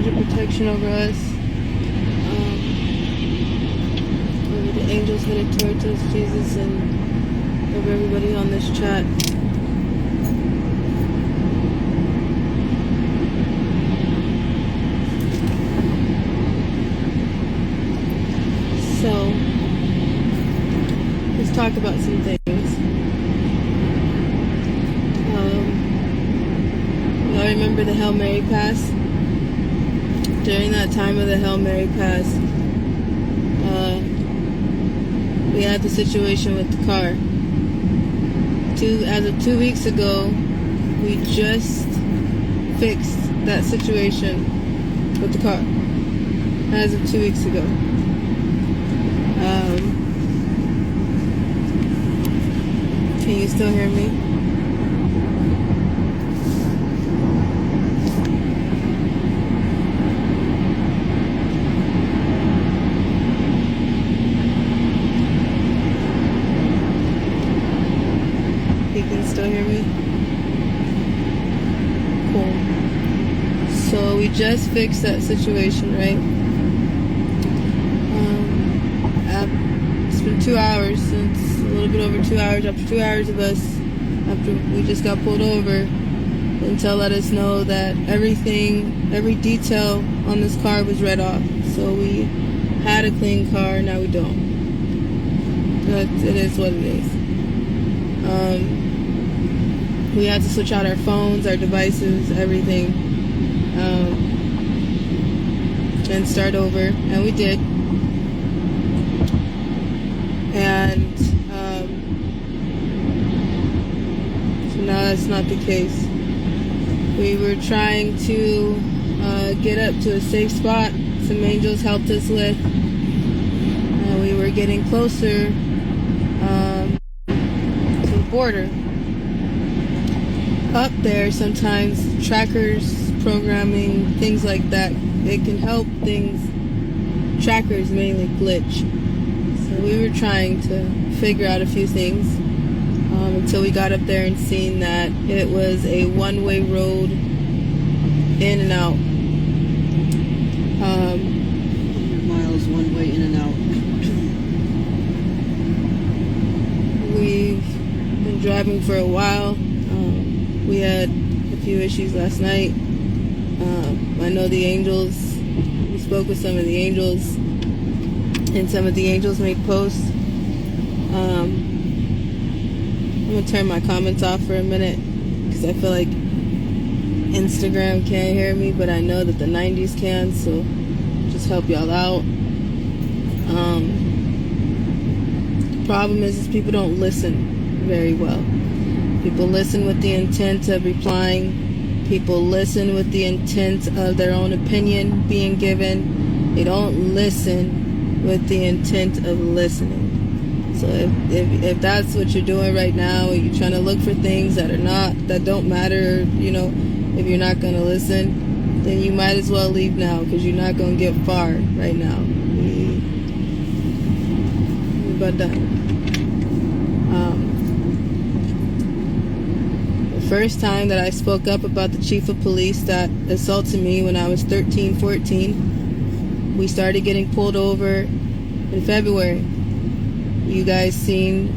hedge of protection over us. Over the angels headed towards us, Jesus, and over everybody on this chat. So, let's talk about some things. Y'all remember the Hail Mary pass? During that time of the Hail Mary pass, we had the situation with the car. As of 2 weeks ago, we just fixed that situation with the car. As of 2 weeks ago. Can you still hear me? You can still hear me? Cool. So we just fixed that situation, right? It's been 2 hours since, a little bit over 2 hours, after 2 hours of us, after we just got pulled over, Intel let us know that everything, every detail on this car was read off. So we had a clean car, now we don't. But it is what it is. We had to switch out our phones, our devices, everything, and start over, and we did. And so now that's not the case. We were trying to get up to a safe spot. Some angels helped us with. We were getting closer to the border. Up there, sometimes trackers, programming, things like that, it can help things. Trackers mainly glitch. So we were trying to figure out a few things until we got up there and seen that it was a one-way road in and out. 100 miles one way in and out. We've been driving for a while. We had a few issues last night. I know the angels, we spoke with some of the angels, and some of the angels made posts. I'm going to turn my comments off for a minute because I feel like Instagram can't hear me, but I know that the 90s can, so just help y'all out. The problem is people don't listen very well. People listen with the intent of replying. People listen with the intent of their own opinion being given. They don't listen with the intent of listening. So if that's what you're doing right now, and you're trying to look for things that don't matter, you know, if you're not going to listen, then you might as well leave now, because you're not going to get far right now. We're about done. First time that I spoke up about the chief of police that assaulted me when I was 13, 14. We started getting pulled over in February. You guys seen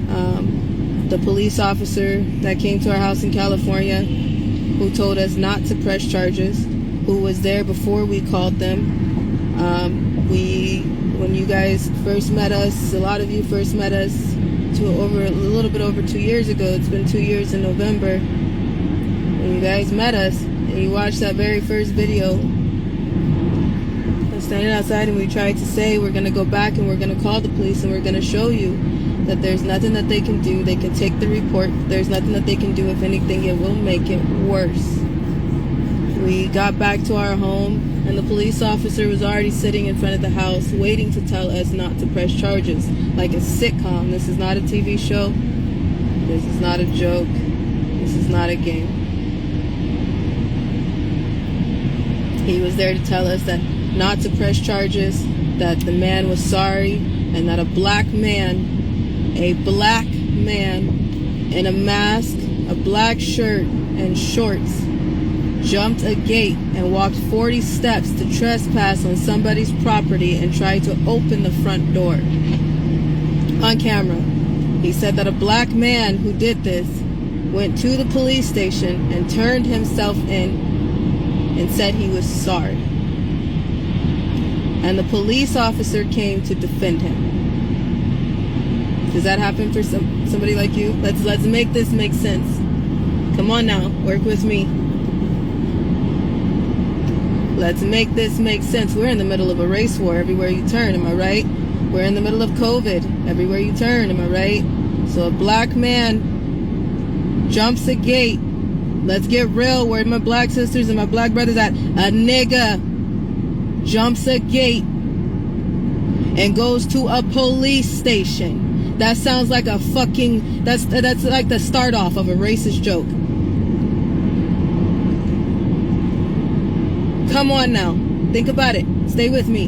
the police officer that came to our house in California who told us not to press charges, who was there before we called them. When you guys first met us, a lot of you first met us a little bit over 2 years ago. It's been 2 years in November. When you guys met us and you watched that very first video, I was standing outside and we tried to say we're going to go back and we're going to call the police and we're going to show you that there's nothing that they can do. They can take the report. There's nothing that they can do. If anything, it will make it worse. We got back to our home and the police officer was already sitting in front of the house waiting to tell us not to press charges. Like a sitcom. This is not a TV show. This is not a joke. This is not a game. He was there to tell us that not to press charges, that the man was sorry, and that a black man in a mask, a black shirt, and shorts jumped a gate and walked 40 steps to trespass on somebody's property and tried to open the front door. On camera, he said that a black man who did this went to the police station and turned himself in and said he was sorry. And the police officer came to defend him. Does that happen for somebody like you? Let's make this make sense. Come on now, work with me. Let's make this make sense. We're in the middle of a race war everywhere you turn, am I right? We're in the middle of COVID everywhere you turn, am I right? So a black man jumps a gate. Let's get real. Where are my black sisters and my black brothers at? A nigga jumps a gate and goes to a police station. That sounds like a fucking, that's like the start off of a racist joke. Come on now. Think about it. Stay with me.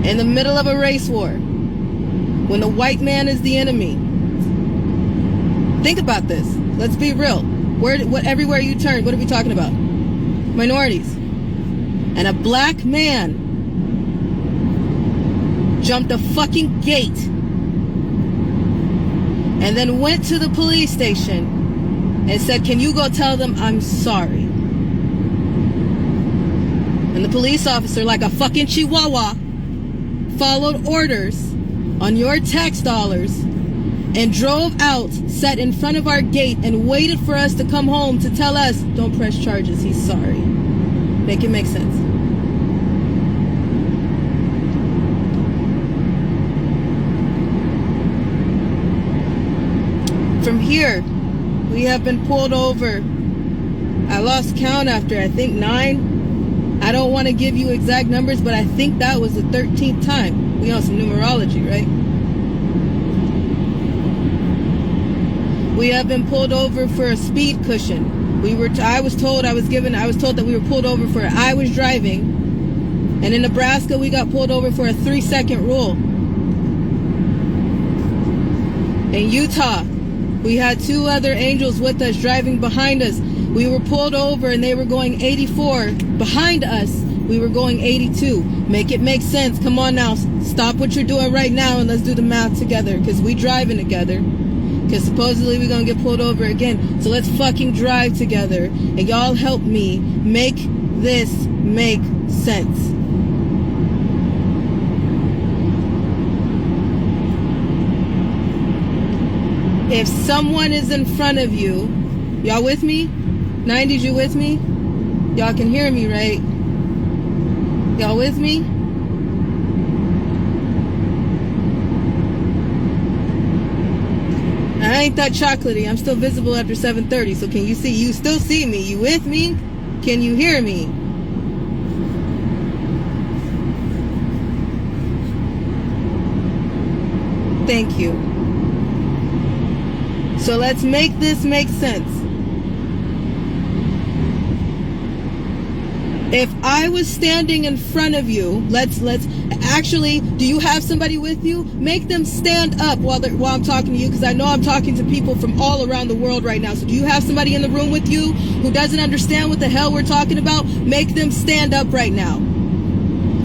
In the middle of a race war, when the white man is the enemy, think about this. Let's be real. Everywhere you turn, what are we talking about? Minorities. And a black man jumped a fucking gate and then went to the police station and said, can you go tell them I'm sorry? And the police officer, like a fucking chihuahua, followed orders on your tax dollars and drove out, sat in front of our gate and waited for us to come home to tell us, don't press charges, he's sorry. Make it make sense. From here, we have been pulled over. I lost count after, I think, 9. I don't want to give you exact numbers, but I think that was the 13th time. We on some numerology, right? We have been pulled over for a speed cushion. I was told that we were pulled over for I was driving. And in Nebraska, we got pulled over for a 3-second rule. In Utah, we had 2 other angels with us driving behind us. We were pulled over and they were going 84. Behind us, we were going 82. Make it make sense. Come on now. Stop what you're doing right now and let's do the math together. Because we driving together. Because supposedly we're going to get pulled over again. So let's fucking drive together. And y'all help me make this make sense. If someone is in front of you, y'all with me? 90s, you with me? Y'all can hear me, right? Y'all with me? I ain't that chocolatey. I'm still visible after 7:30. So can you see? You still see me? You with me? Can you hear me? Thank you. So let's make this make sense. If I was standing in front of you, let's actually, do you have somebody with you? Make them stand up while I'm talking to you, because I know I'm talking to people from all around the world right now. So do you have somebody in the room with you who doesn't understand what the hell we're talking about? Make them stand up right now.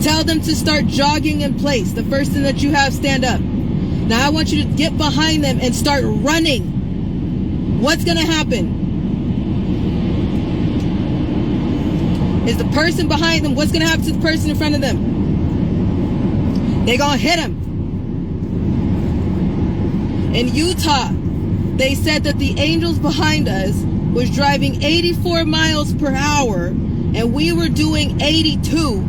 Tell them to start jogging in place. The first thing that you have, stand up. Now I want you to get behind them and start running. What's going to happen? Is the person behind them, what's going to happen to the person in front of them? They're going to hit him. In Utah, they said that the angels behind us was driving 84 miles per hour and we were doing 82.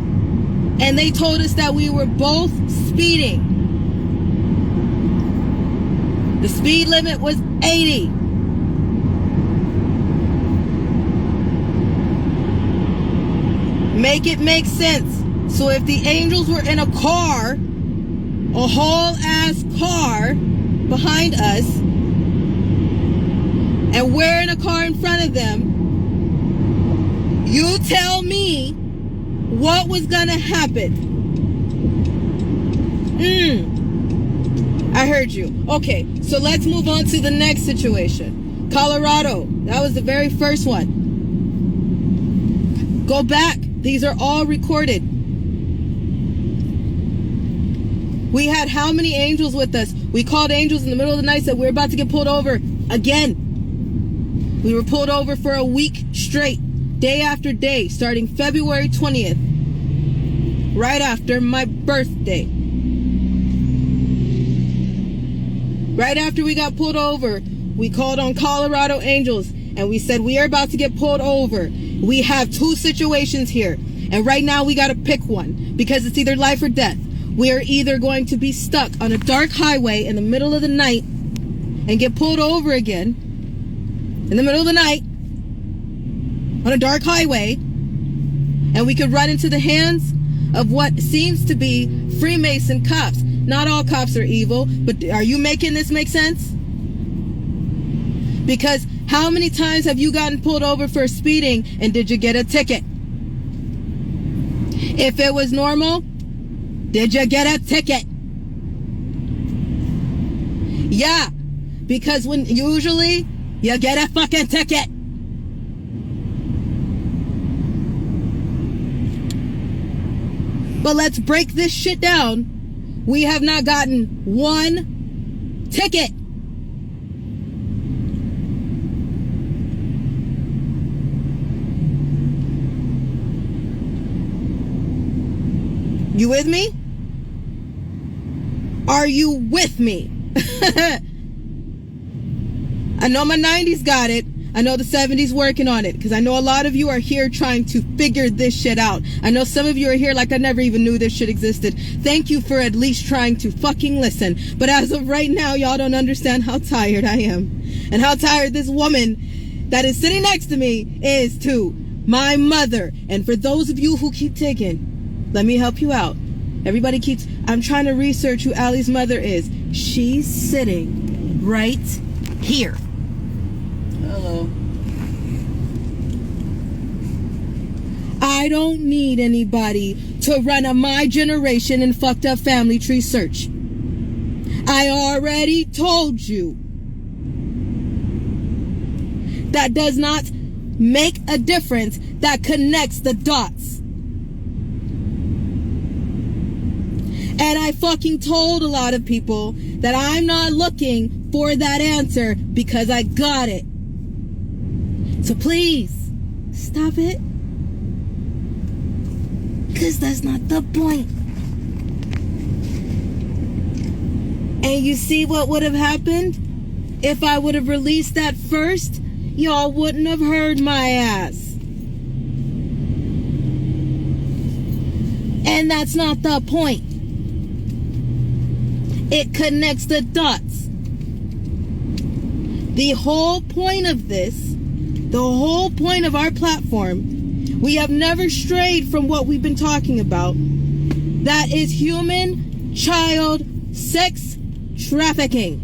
And they told us that we were both speeding. The speed limit was 80. Make it make sense. So if the angels were in a car, a whole ass car behind us, and we're in a car in front of them, you tell me what was gonna happen. I heard you. Okay, so let's move on to the next situation. Colorado. That was the very first one. Go back. These are all recorded. We had how many angels with us? We called angels in the middle of the night, said we're about to get pulled over again. We were pulled over for a week straight, day after day, starting February 20th, right after my birthday. Right after we got pulled over, we called on Colorado Angels and we said we are about to get pulled over. We have two situations here, and right now we got to pick one because it's either life or death. We are either going to be stuck on a dark highway in the middle of the night and get pulled over again in the middle of the night on a dark highway, and we could run into the hands of what seems to be Freemason cops. Not all cops are evil, but are you making this make sense? Because how many times have you gotten pulled over for speeding and did you get a ticket? If it was normal, did you get a ticket? Yeah, because when usually you get a fucking ticket. But let's break this shit down. We have not gotten one ticket. You with me? Are you with me? I know my 90s got it. I know the 70s working on it, because I know a lot of you are here trying to figure this shit out. I know some of you are here like I never even knew this shit existed. Thank you for at least trying to fucking listen. But as of right now, y'all don't understand how tired I am. And how tired this woman that is sitting next to me is too. My mother. And for those of you who keep digging, let me help you out. Everybody keeps, I'm trying to research who Allie's mother is. She's sitting right here. Hello. I don't need anybody to run a my generation and fucked up family tree search. I already told you. That does not make a difference. That connects the dots. And I fucking told a lot of people that I'm not looking for that answer because I got it. So please, stop it. Because that's not the point. And you see what would have happened? If I would have released that first, y'all wouldn't have heard my ass. And that's not the point. It connects the dots. The whole point of this, the whole point of our platform, we have never strayed from what we've been talking about. That is human child sex trafficking.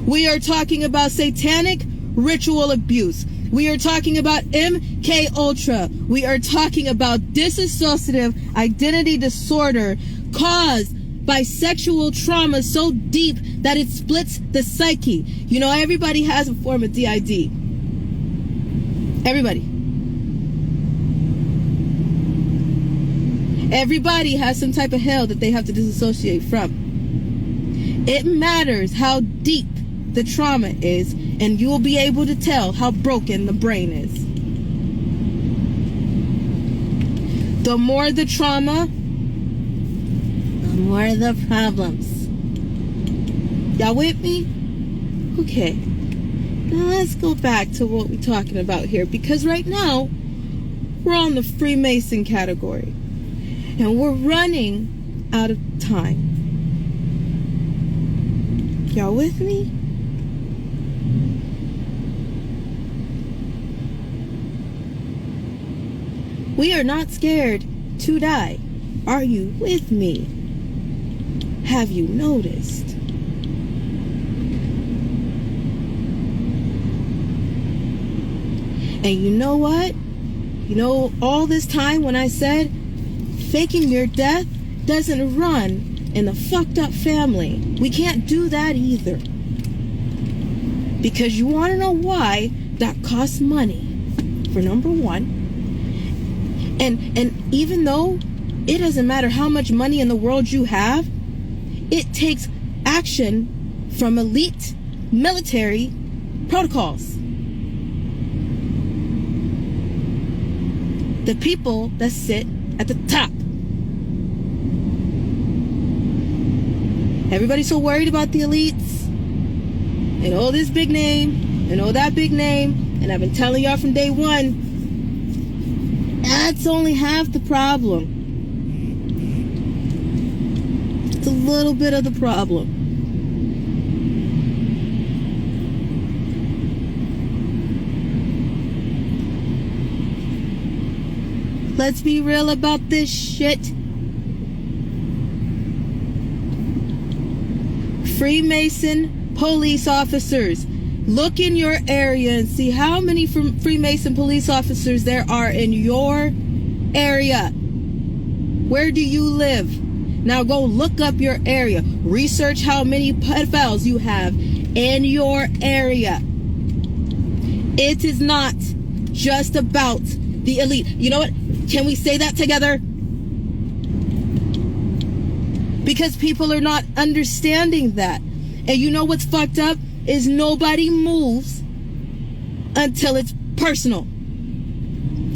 We are talking about satanic ritual abuse. We are talking about MK Ultra. We are talking about dissociative identity disorder caused by sexual trauma so deep that it splits the psyche. You know, everybody has a form of DID. Everybody. Everybody has some type of hell that they have to disassociate from. It matters how deep the trauma is, and you will be able to tell how broken the brain is. The more the trauma, the more the problems. Y'all with me? Okay. Now let's go back to what we're talking about here, because right now we're on the Freemason category and we're running out of time. Y'all with me? We are not scared to die. Are you with me? Have you noticed? And you know what? You know, all this time when I said faking your death doesn't run in a fucked up family. We can't do that either. Because you want to know why that costs money, for number one. And even though it doesn't matter how much money in the world you have, it takes action from elite military protocols. The people that sit at the top. Everybody's so worried about the elites and oh, this big name and oh, that big name. And I've been telling y'all from day one, that's only half the problem. It's a little bit of the problem. Let's be real about this shit. Freemason police officers. Look in your area and see how many Freemason police officers there are in your area. Where do you live? Now go look up your area. Research how many pedophiles you have in your area. It is not just about the elite. You know what? Can we say that together? Because people are not understanding that. And you know what's fucked up? Is nobody moves until it's personal.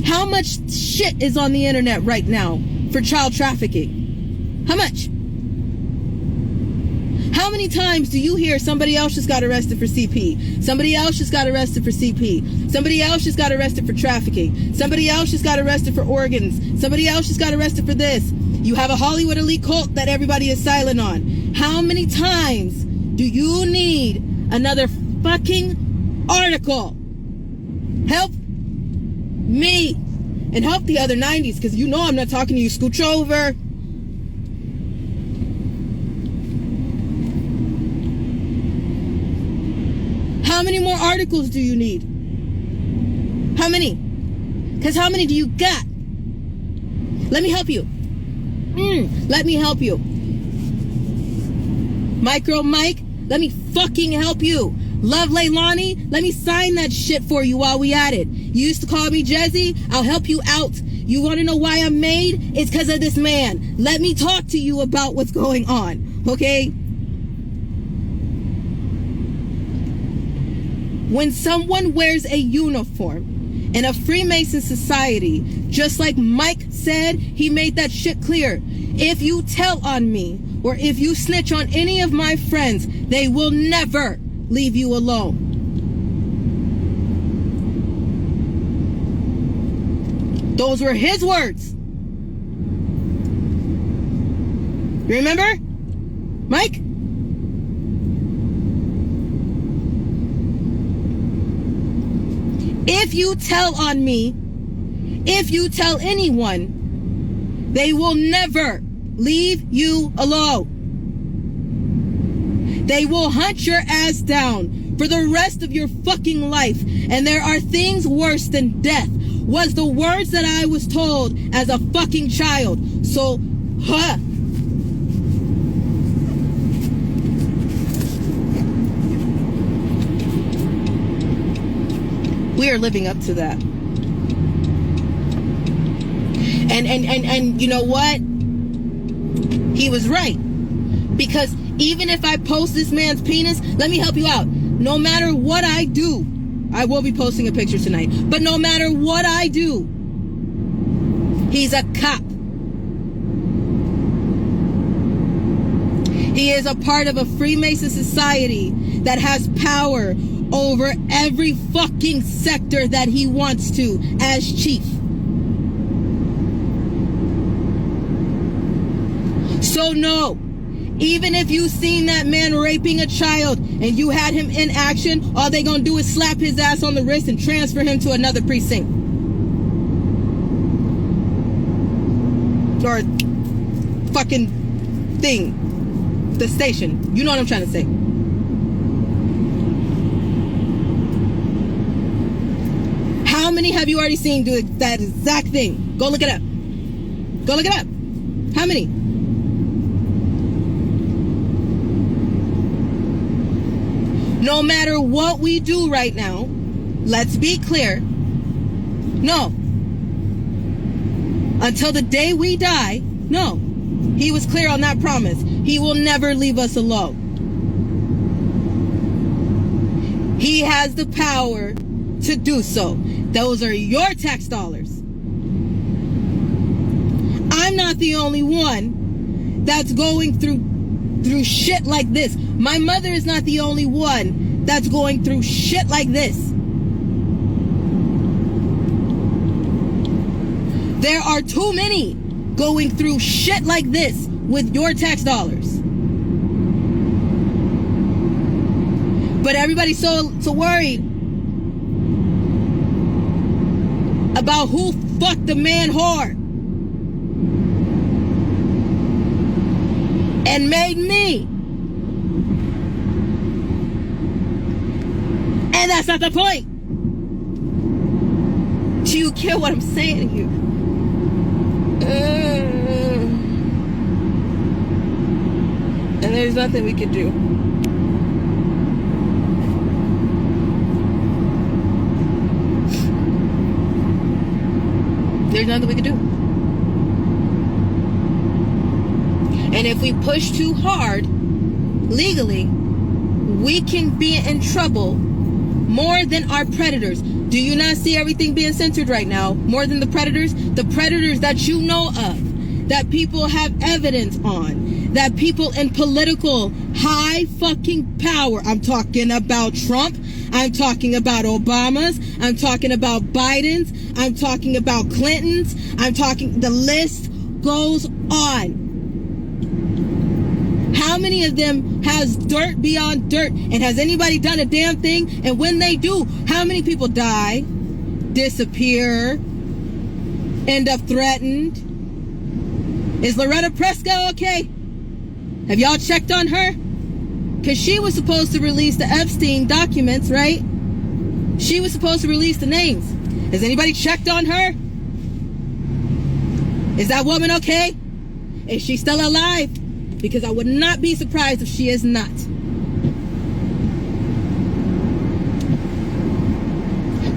How much shit is on the internet right now for child trafficking? How much? How many times do you hear somebody else just got arrested for CP? Somebody else just got arrested for CP. Somebody else just got arrested for trafficking. Somebody else just got arrested for organs. Somebody else just got arrested for this. You have a Hollywood elite cult that everybody is silent on. How many times do you need another fucking article? Help me and help the other 90s, because you know I'm not talking to you. Scooch over. How many more articles do you need? How many? Because how many do you got? Let me help you. Let me help you. Micro Mike, let me fucking help you. Love Leilani, let me sign that shit for you while we at it. You used to call me Jezzy, I'll help you out. You want to know why I'm made? It's because of this man. Let me talk to you about what's going on, okay? When someone wears a uniform in a Freemason society, just like Mike said, he made that shit clear. If you tell on me, or if you snitch on any of my friends, they will never leave you alone. Those were his words. You remember? Mike? If you tell on me, if you tell anyone, they will never leave you alone. They will hunt your ass down for the rest of your fucking life. And there are things worse than death, was the words that I was told as a fucking child. So, we are living up to that. And you know what? He was right. Because even if I post this man's penis, let me help you out. No matter what I do, I will be posting a picture tonight. But no matter what I do, he's a cop. He is a part of a Freemason society that has power over every fucking sector that he wants to as chief. So no, even if you seen that man raping a child and you had him in action, all they gonna do is slap his ass on the wrist and transfer him to another precinct. Or fucking thing. The station. You know what I'm trying to say. How many have you already seen do that exact thing? Go look it up. Go look it up. How many? No matter what we do right now, let's be clear. No. Until the day we die, no. He was clear on that promise. He will never leave us alone. He has the power to do so. Those are your tax dollars. I'm not the only one that's going through shit like this. My mother is not the only one that's going through shit like this. There are too many going through shit like this with your tax dollars. But everybody's so worried about who fucked the man whore and made me. And that's not the point. Do you care what I'm saying to you? And there's nothing we can do. There's nothing we can do. And if we push too hard, legally, we can be in trouble more than our predators. Do you not see everything being censored right now? More than the predators? The predators that you know of, that people have evidence on, that people in political high fucking power. I'm talking about Trump. I'm talking about Obama's. I'm talking about Biden's. I'm talking about Clinton's. The list goes on. How many of them has dirt beyond dirt? And has anybody done a damn thing? And when they do, how many people die, disappear, end up threatened? Is Loretta Preska okay? Have y'all checked on her? Because she was supposed to release the Epstein documents, right? She was supposed to release the names. Has anybody checked on her? Is that woman okay? Is she still alive? Because I would not be surprised if she is not.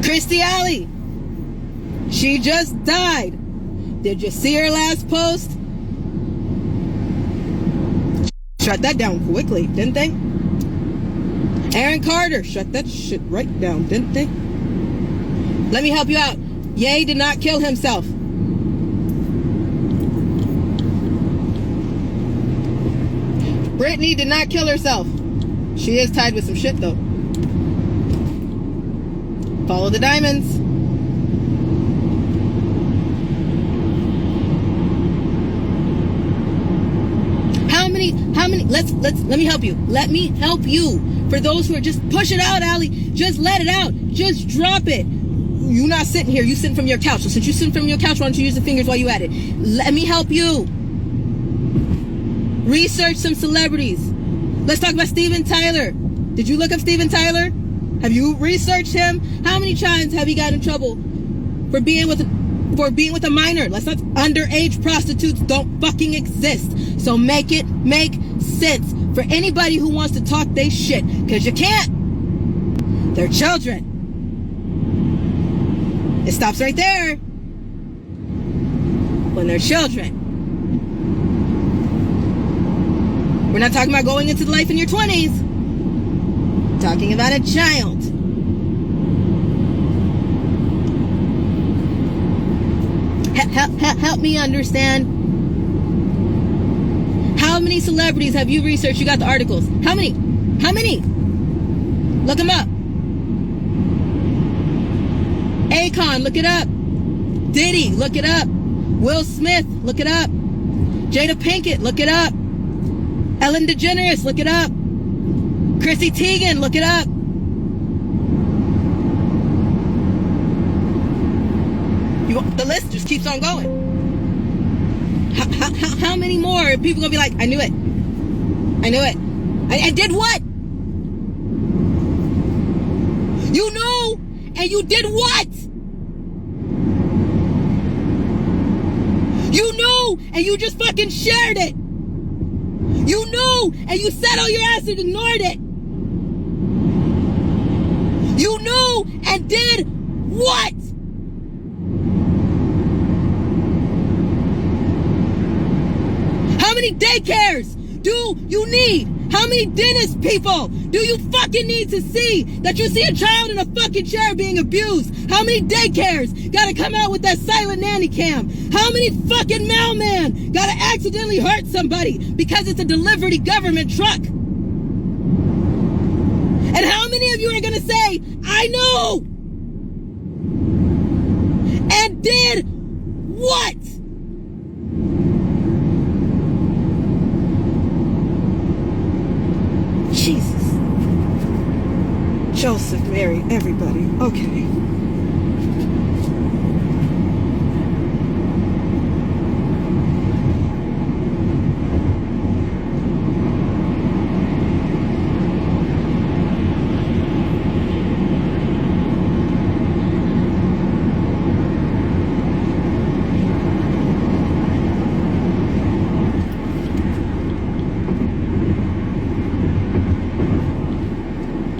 Christy Alley. She just died. Did you see her last post? Shut that down quickly, didn't they? Aaron Carter shut that shit right down, didn't they? Let me help you out. Ye did not kill himself. Brittany did not kill herself. She is tied with some shit though. Follow the diamonds. How many, let me help you. Let me help you. For those who are just push it out, Allie. Just let it out. Just drop it. You're not sitting here. You sitting from your couch. So since you're sitting from your couch, why don't you use the fingers while you at it? Let me help you. Research some celebrities. Let's talk about Steven Tyler. Did you look up Steven Tyler? Have you researched him? How many times have he gotten in trouble for being with a minor? Let's not. Underage prostitutes don't fucking exist. So make it make sense for anybody who wants to talk they shit, because you can't. They're children. It stops right there. When they're children. We're not talking about going into the life in your 20s. We're talking about a child. Help me understand. How many celebrities have you researched? You got the articles. How many? How many? Look them up. Akon, look it up. Diddy, look it up. Will Smith, look it up. Jada Pinkett, look it up. Ellen DeGeneres, look it up. Chrissy Teigen, look it up. The list just keeps on going. How many more people gonna be like, I knew it. I knew it. I did what? You knew, and you did what? You knew, and you just fucking shared it. You knew, and you sat on your ass and ignored it. You knew and did what? How many daycares do you need? How many dentist people do you fucking need to see that you see a child in a fucking chair being abused? How many daycares gotta come out with that silent nanny cam? How many fucking mailman gotta accidentally hurt somebody because it's a delivery government truck? And how many of you are gonna say, I know, and did what? Jesus. Joseph, Mary, everybody. Okay.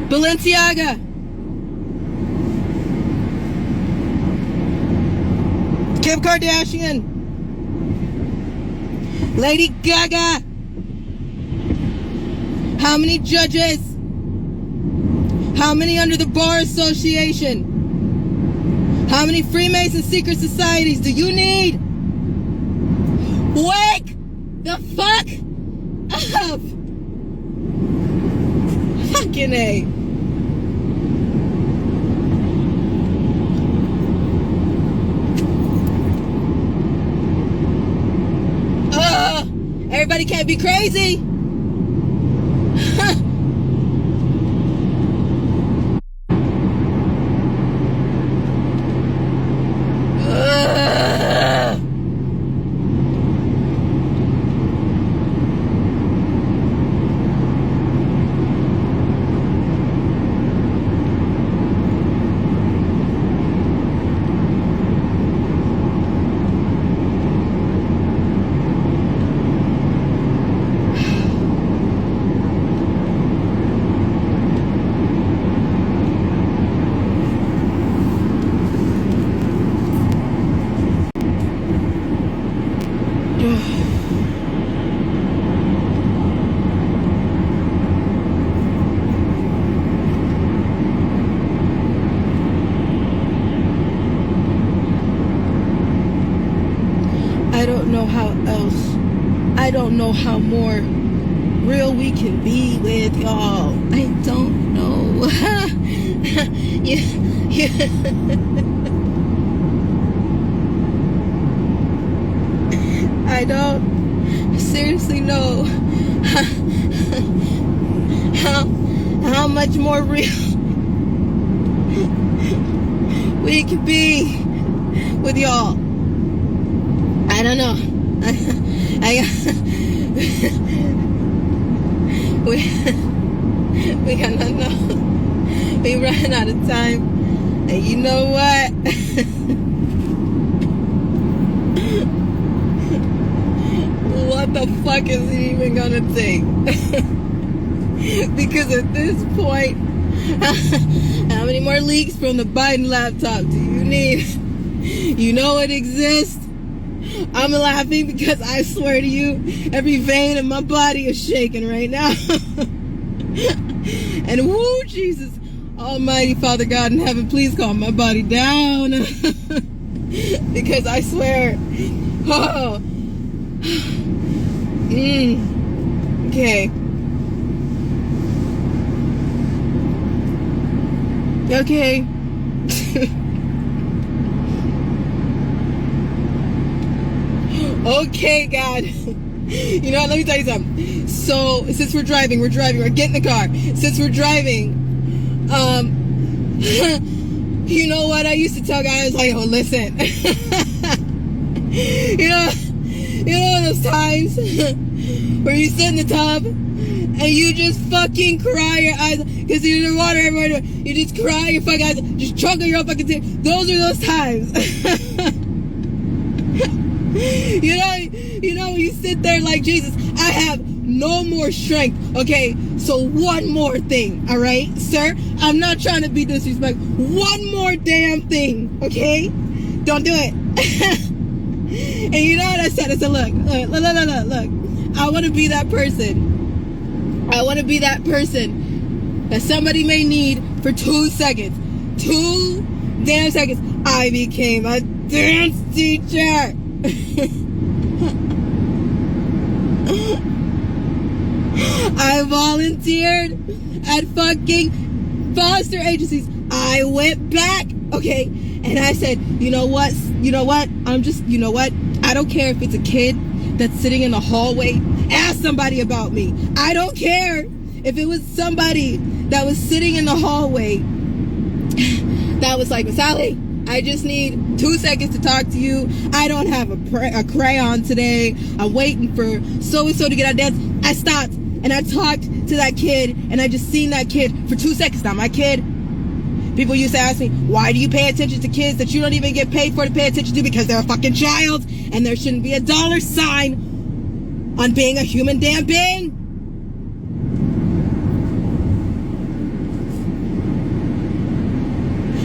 Balenciaga. Kim Kardashian. Lady Gaga. How many judges? How many under the Bar Association? How many Freemason secret societies do you need? Wake the fuck up. Fucking A. Everybody can't be crazy. I don't know how more real we can be with y'all. I don't know. I don't seriously know how much more real we can be with y'all. I don't know. We gotta know. We running out of time. And you know what? What the fuck is it even gonna take? Because at this point, how many more leaks from the Biden laptop do you need? You know it exists. I'm laughing because I swear to you, every vein in my body is shaking right now. And woo, Jesus, Almighty Father God in heaven, please calm my body down. Because I swear, oh, okay. Okay. Okay, God. You know what? Let me tell you something. So, since we're driving, or get in the car. Since we're driving, you know what I used to tell guys? Like, oh, listen. you know those times where you sit in the tub and you just fucking cry your eyes, because there's water everywhere. You just cry your fucking eyes, just choke on your own fucking tears. Those are those times. You know, when you sit there like, Jesus, I have no more strength. Okay, So one more thing, all right, sir? I'm not trying to be disrespectful. One more damn thing, okay? Don't do it. And you know what I said? I said, look. I want to be that person. I want to be that person that somebody may need for 2 seconds. 2 damn seconds. I became a dance teacher. I volunteered at fucking foster agencies. I went back, okay, and I said, you know what? You know what? I don't care if it's a kid that's sitting in the hallway. Ask somebody about me. I don't care if it was somebody that was sitting in the hallway that was like, Miss Sally, I just need 2 seconds to talk to you. I don't have a crayon today. I'm waiting for so-and-so to get out dance. I stopped and I talked to that kid, and I just seen that kid for 2 seconds. Not my kid. People used to ask me, why do you pay attention to kids that you don't even get paid for to pay attention to? Because they're a fucking child, and there shouldn't be a dollar sign on being a human damn being.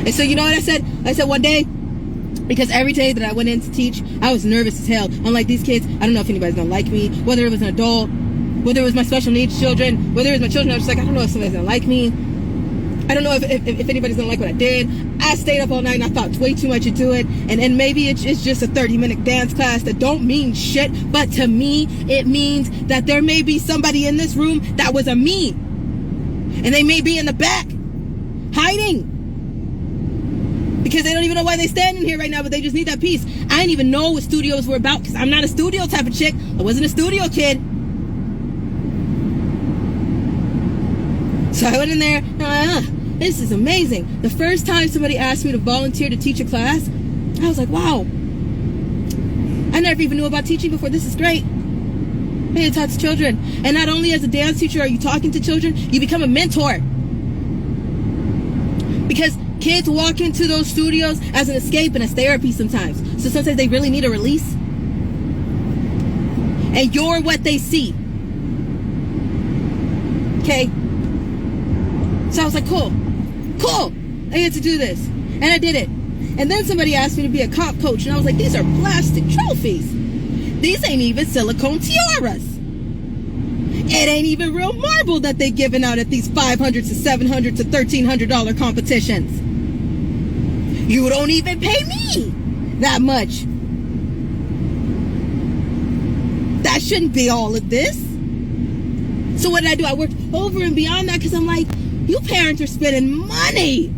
And so you know what I said? I said one day, because every day that I went in to teach, I was nervous as hell. Unlike these kids, I don't know if anybody's gonna like me, whether it was an adult, whether it was my special needs children, whether it was my children. I was just like, I don't know if somebody's gonna like me. I don't know if anybody's gonna like what I did. I stayed up all night and I thought way too much into it. And maybe it's just a 30-minute dance class that don't mean shit. But to me, it means that there may be somebody in this room that was a me. And they may be in the back, hiding. Because they don't even know why they're standing here right now, but they just need that piece. I didn't even know what studios were about, because I'm not a studio type of chick. I wasn't a studio kid. So I went in there, this is amazing. The first time somebody asked me to volunteer to teach a class, I was like, wow. I never even knew about teaching before. This is great. I need to talk to children. And not only as a dance teacher are you talking to children, you become a mentor. Because kids walk into those studios as an escape and as therapy sometimes. So sometimes they really need a release. And you're what they see. Okay? So I was like, cool. I get to do this. And I did it. And then somebody asked me to be a cop coach. And I was like, these are plastic trophies. These ain't even silicone tiaras. It ain't even real marble that they giving out at these $500 to $700 to $1,300 competitions. You don't even pay me that much. That shouldn't be all of this. So what did I do? I worked over and beyond that, because I'm like, you parents are spending money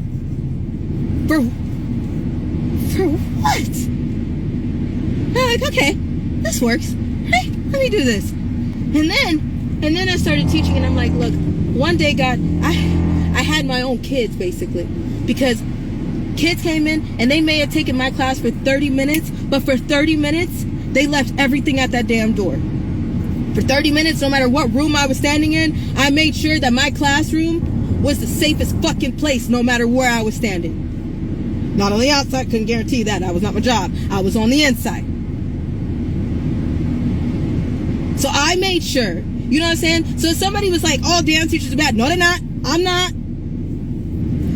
for what? And I'm like, okay, this works. Hey, let me do this. And then I started teaching, and I'm like, look, one day, God, I had my own kids, basically, because kids came in and they may have taken my class for 30 minutes, but for 30 minutes, they left everything at that damn door. For 30 minutes, no matter what room I was standing in, I made sure that my classroom was the safest fucking place, no matter where I was standing. Not on the outside, couldn't guarantee that. That was not my job. I was on the inside. So I made sure, you know what I'm saying? So if somebody was like, all dance teachers are bad. No, they're not. I'm not.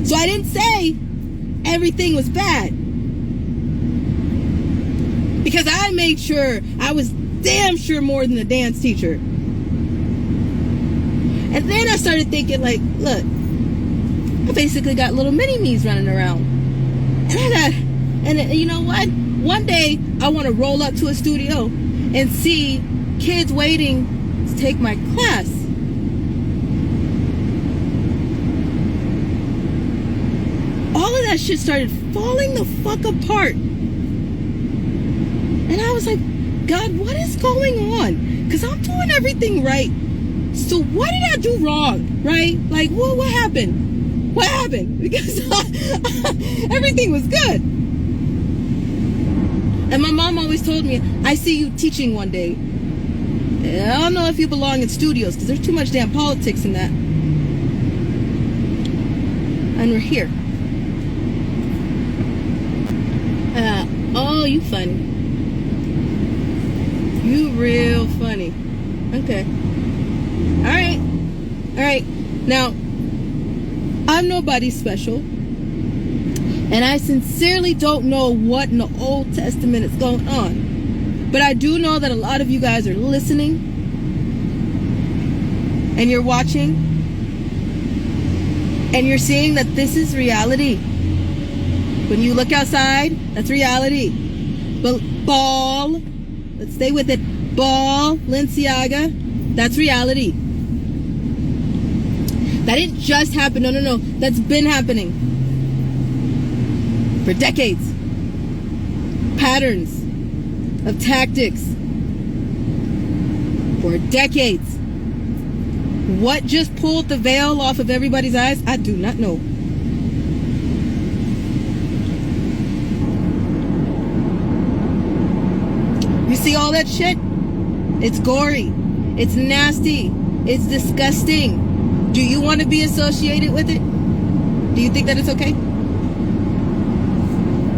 So I didn't say everything was bad. Because I made sure I was damn sure more than a dance teacher. And then I started thinking, like, look, I basically got little mini-me's running around. And you know what? One day, I want to roll up to a studio and see kids waiting to take my class. All of that shit started falling the fuck apart. And I was like, God, what is going on? Because I'm doing everything right. So what did I do wrong, right? Like, what happened? What happened? Because everything was good. And my mom always told me, I see you teaching one day. And I don't know if you belong in studios, because there's too much damn politics in that. And we're here. Oh, you funny. You real funny. Okay. Alright. All right. Now, I'm nobody special. And I sincerely don't know what in the Old Testament is going on. But I do know that a lot of you guys are listening. And you're watching. And you're seeing that this is reality. When you look outside, that's reality. But Ball, let's stay with it. Ball, Balenciaga, that's reality. That didn't just happen. No. That's been happening. For decades. Patterns of tactics. For decades. What just pulled the veil off of everybody's eyes? I do not know. You see all that shit? It's gory. It's nasty. It's disgusting. Do you want to be associated with it? Do you think that it's okay?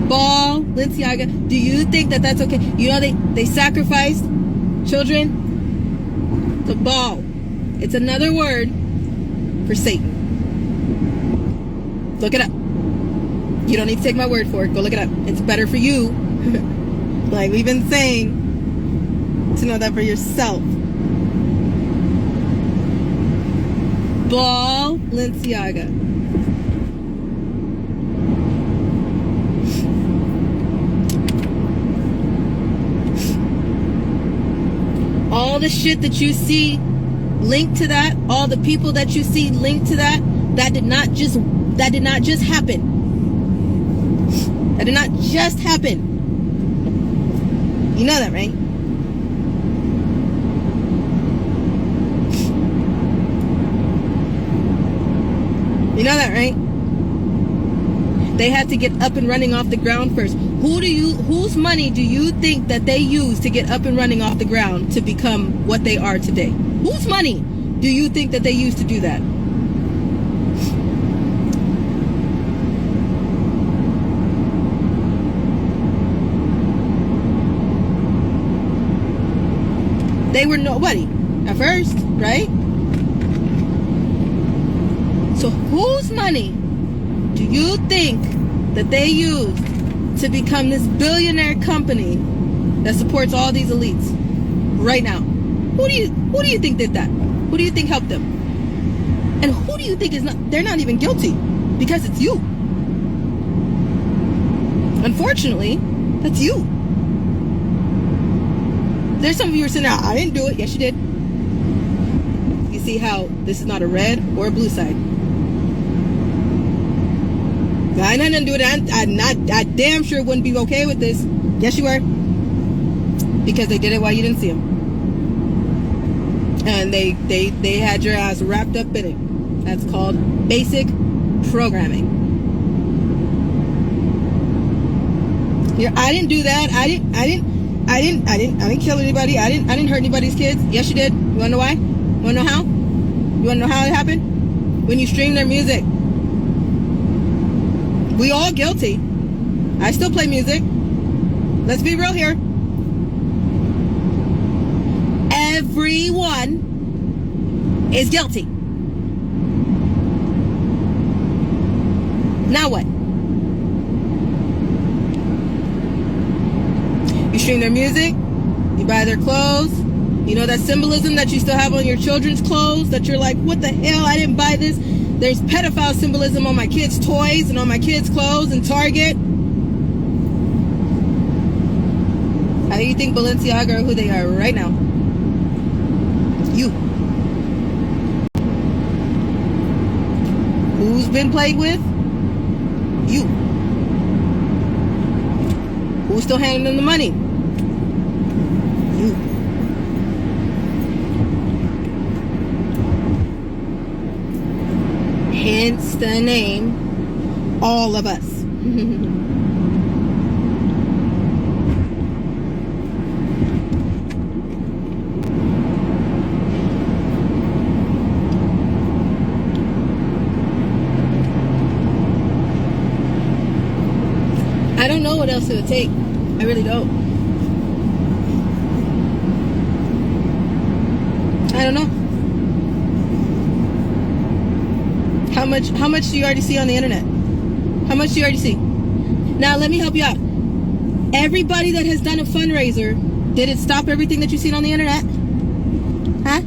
Ball, Balenciaga, do you think that that's okay? You know they sacrificed children to Ball. It's another word for Satan. Look it up. You don't need to take my word for it. Go look it up. It's better for you, like we've been saying, to know that for yourself. Ball, Balenciaga. All the shit that you see linked to that, all the people that you see linked to that, that did not just happen. That did not just happen. You know that, right? You know that, right? They had to get up and running off the ground first. Whose money do you think that they used to get up and running off the ground to become what they are today? Whose money do you think that they used to do that? They were nobody at first, right? So whose money do you think that they used to become this billionaire company that supports all these elites right now? Who do you think did that? Who do you think helped them? And who do you think they're not even guilty? Because it's you. Unfortunately, that's you. There's some of you who are saying, I didn't do it. Yes, you did. You see how this is not a red or a blue side. I didn't do it. I damn sure wouldn't be okay with this. Yes, you were. Because they did it while you didn't see them. And they had your ass wrapped up in it. That's called basic programming. I didn't do that. I didn't kill anybody. I didn't hurt anybody's kids. Yes, you did. You wanna know why? You wanna know how? You wanna know how it happened? When you stream their music. We all guilty. I still play music. Let's be real here. Everyone is guilty. Now what? You stream their music. You buy their clothes. You know that symbolism that you still have on your children's clothes that you're like, what the hell? I didn't buy this. There's pedophile symbolism on my kids' toys and on my kids' clothes in Target. How do you think Balenciaga are who they are right now? You. Who's been played with? You. Who's still handing them the money? You. Hence the name, all of us. I don't know what else it would take. I really don't. I don't know. much do you already see on the internet? How much do you already see? Now, let me help you out. Everybody that has done a fundraiser, did it stop everything that you've seen on the internet? Huh?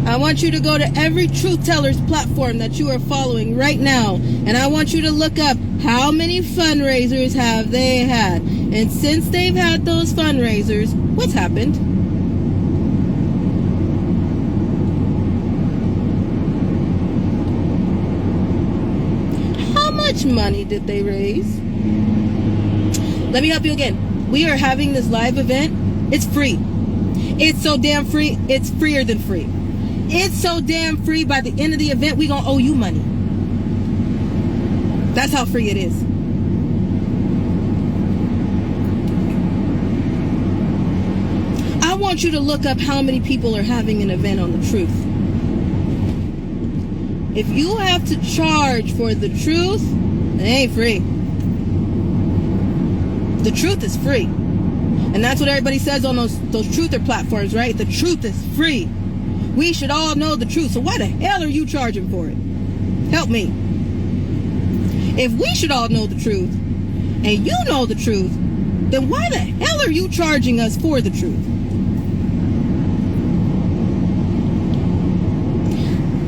I want you to go to every Truth Tellers platform that you are following right now, and I want you to look up how many fundraisers have they had. And since they've had those fundraisers, what's happened? How much money did they raise? Let me help you again. We are having this live event. It's free. It's so damn free. It's freer than free. It's so damn free. By the end of the event, we gonna owe you money. That's how free it is. I want you to look up how many people are having an event on the truth. If you have to charge for the truth, it ain't free. The truth is free. And that's what everybody says on those truther platforms, right? The truth is free. We should all know the truth. So why the hell are you charging for it? Help me. If we should all know the truth, and you know the truth, then why the hell are you charging us for the truth?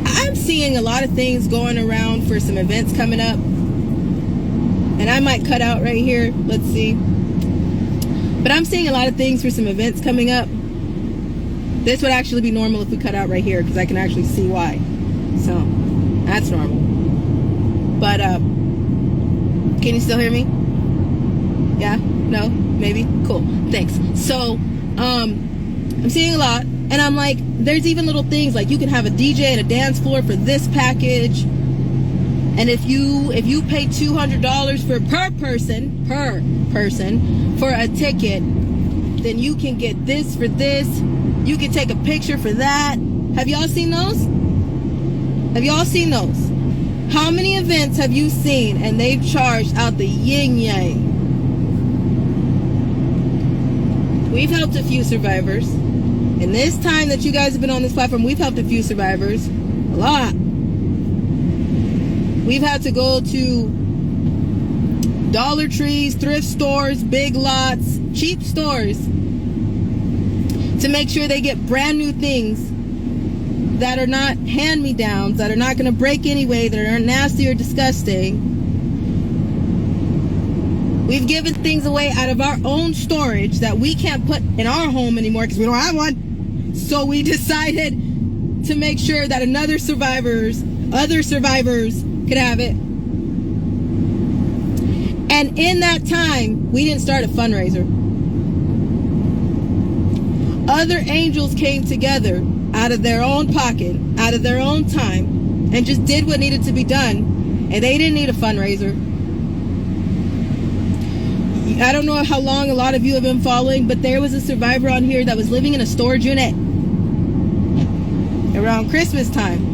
I'm seeing a lot of things going around for some events coming up. And I might cut out right here. Let's see. But I'm seeing a lot of things for some events coming up. This would actually be normal if we cut out right here, because I can actually see why. So, that's normal. But, can you still hear me? Yeah? No? Maybe? Cool. Thanks. So, I'm seeing a lot. And I'm like, there's even little things like you can have a DJ and a dance floor for this package. And if you pay $200 per person for a ticket, then you can get this for this. You can take a picture for that. Have y'all seen those? Have y'all seen those? How many events have you seen and they've charged out the yin yang? We've helped a few survivors. In this time that you guys have been on this platform, we've helped a few survivors. A lot. We've had to go to Dollar Trees, thrift stores, big lots, cheap stores to make sure they get brand new things that are not hand-me-downs, that are not going to break anyway, that aren't nasty or disgusting. We've given things away out of our own storage that we can't put in our home anymore because we don't have one. So we decided to make sure that other survivors could have it. And in that time, we didn't start a fundraiser. Other angels came together out of their own pocket, out of their own time, and just did what needed to be done. And they didn't need a fundraiser. I don't know how long a lot of you have been following, but there was a survivor on here that was living in a storage unit around Christmas time.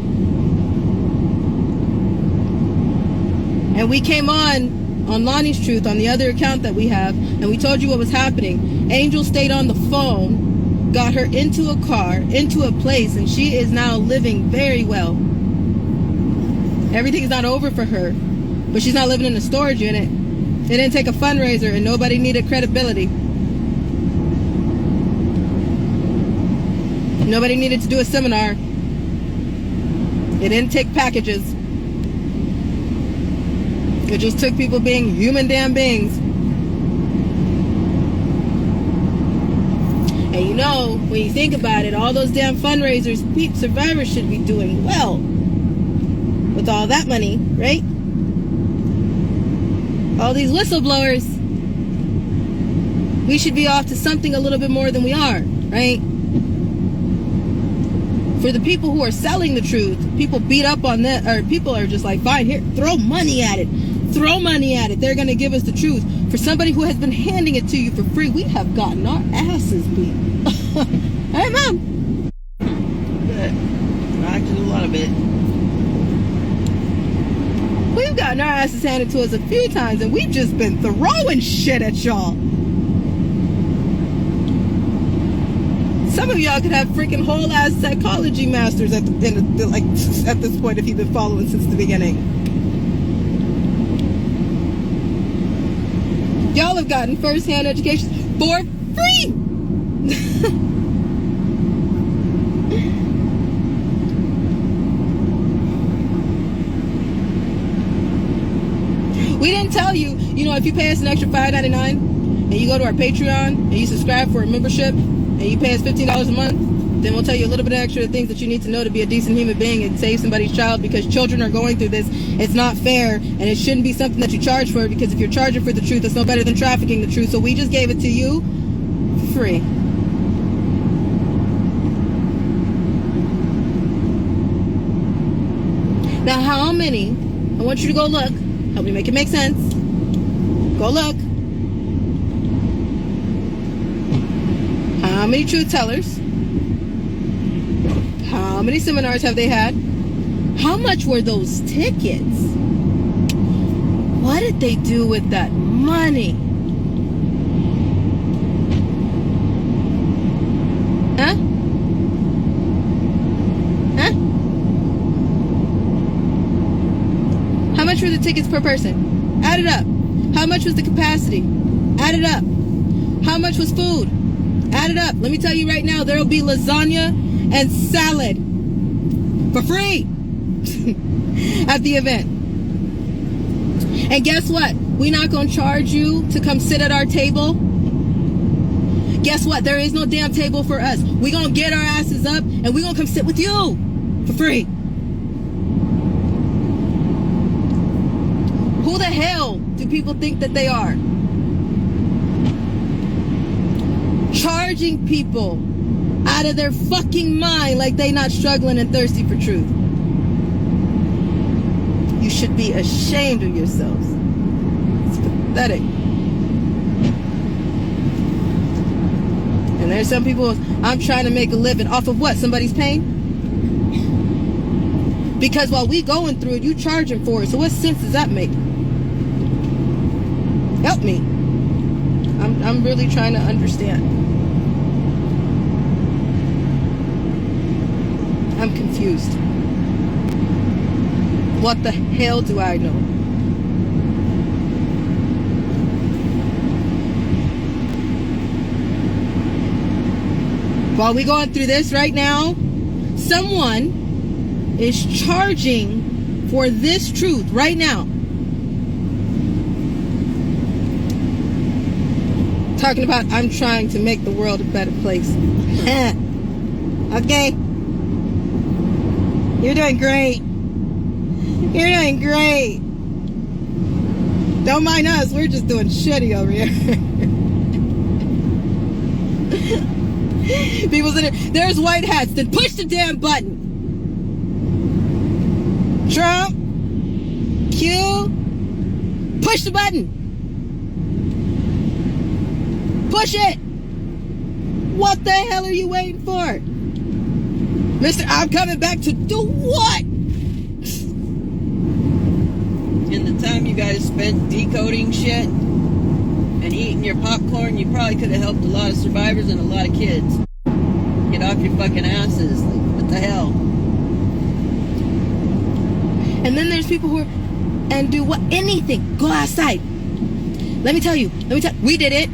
And we came on Lonnie's Truth, on the other account that we have, and we told you what was happening. Angel stayed on the phone, got her into a car, into a place, and she is now living very well. Everything's not over for her, but she's not living in a storage unit. It didn't take a fundraiser, and nobody needed credibility. Nobody needed to do a seminar. It didn't take packages. It just took people being human damn beings. And you know, when you think about it, all those damn fundraisers, survivors should be doing well with all that money, right? All these whistleblowers, we should be off to something a little bit more than we are, right? For the people who are selling the truth, people beat up on that, or people are just like, fine, here, throw money at it. Throw money at it. They're going to give us the truth. For somebody who has been handing it to you for free, we have gotten our asses beat. Hey, Mom. Good. Actually, a lot of it. We've gotten our asses handed to us a few times, and we've just been throwing shit at y'all. Some of y'all could have freaking whole ass psychology masters at the end of like at this point if you've been following since the beginning. Y'all have gotten first-hand education for free. We didn't tell you, if you pay us an extra $5.99 and you go to our Patreon and you subscribe for a membership and you pay us $15 a month, then we'll tell you a little bit extra things that you need to know to be a decent human being and save somebody's child, because children are going through this. It's not fair, and it shouldn't be something that you charge for, because if you're charging for the truth, it's no better than trafficking the truth. So we just gave it to you for free. Now, how many, I want you to go look, help me make it make sense. Go look. How many truth tellers? How many seminars have they had? How much were those tickets? What did they do with that money? Huh? Huh? How much were the tickets per person? Add it up. How much was the capacity? Add it up. How much was food? Add it up. Let me tell you right now, there will be lasagna and salad for free at the event. And guess what? We're not going to charge you to come sit at our table. Guess what? There is no damn table for us. We're going to get our asses up and we're going to come sit with you for free. Who the hell do people think that they are? Charging people out of their fucking mind like they not struggling and thirsty for truth. You should be ashamed of yourselves. It's pathetic. And there's some people, I'm trying to make a living off of what? Somebody's pain? Because while we going through it, you charging for it. So what sense does that make? Help me. I'm really trying to understand. I'm confused. What the hell do I know? While we're going through this right now, someone is charging for this truth right now. Talking about, I'm trying to make the world a better place. Okay. You're doing great. You're doing great. Don't mind us. We're just doing shitty over here. People sitting there. There's white hats. Then push the damn button. Trump. Q. Push the button. Push it. What the hell are you waiting for? Mister, I'm coming back to do what? In the time you guys spent decoding shit and eating your popcorn, you probably could have helped a lot of survivors and a lot of kids. Get off your fucking asses. Like, what the hell? And then there's people who are, and do what? Anything. Go outside. Let me tell you. We did it.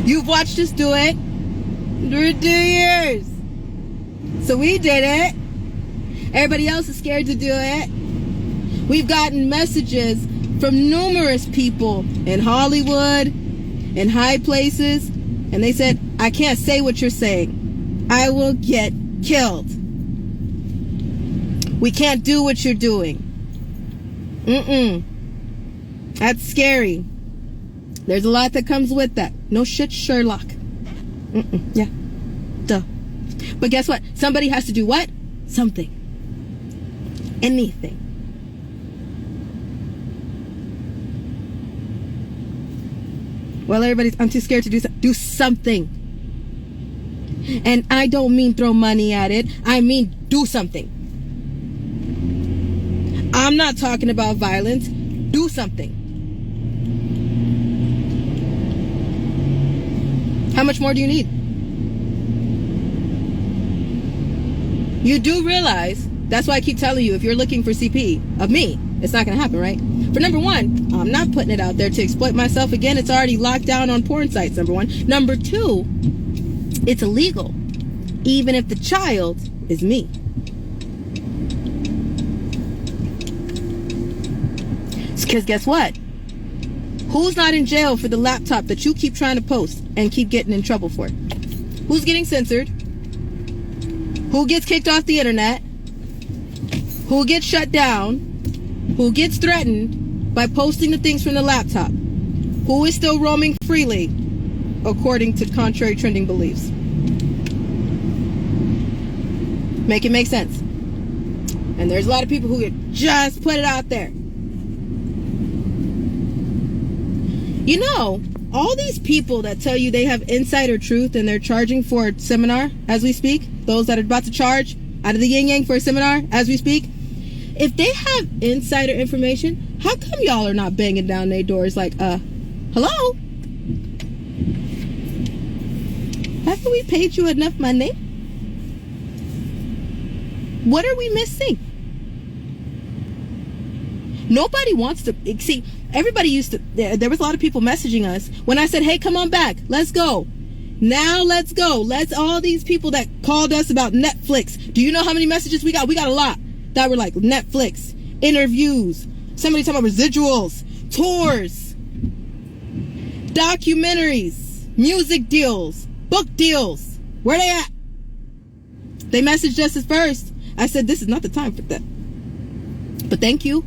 You've watched us do it for 2 years. So we did it. Everybody else is scared to do it. We've gotten messages from numerous people in Hollywood, in high places, and they said, I can't say what you're saying. I will get killed. We can't do what you're doing. That's scary. There's a lot that comes with that. No shit, Sherlock. Yeah. Duh. But guess what? Somebody has to do what? Something. Anything. Well, I'm too scared to do something. And I don't mean throw money at it. I mean do something. I'm not talking about violence. Do something. How much more do you need? You do realize, that's why I keep telling you, if you're looking for CP of me, it's not going to happen, right? For number one, I'm not putting it out there to exploit myself. Again, it's already locked down on porn sites, number one. Number two, it's illegal, even if the child is me. Because guess what? Who's not in jail for the laptop that you keep trying to post and keep getting in trouble for? Who's getting censored? Who gets kicked off the internet? Who gets shut down? Who gets threatened by posting the things from the laptop? Who is still roaming freely according to contrary trending beliefs? Make it make sense. And there's a lot of people who could just put it out there. You know, all these people that tell you they have insider truth and they're charging for a seminar as we speak, those that are about to charge out of the yin yang for a seminar as we speak, if they have insider information, how come y'all are not banging down their doors like, hello? Haven't we paid you enough money? What are we missing? Nobody wants to see. Everybody used to. There was a lot of people messaging us when I said, "Hey, come on back. Let's go. Now let's go. Let's." All these people that called us about Netflix. Do you know how many messages we got? We got a lot that were like Netflix, interviews, somebody talking about residuals, tours, documentaries, music deals, book deals. Where they at? They messaged us at first. I said, "This is not the time for that." But thank you.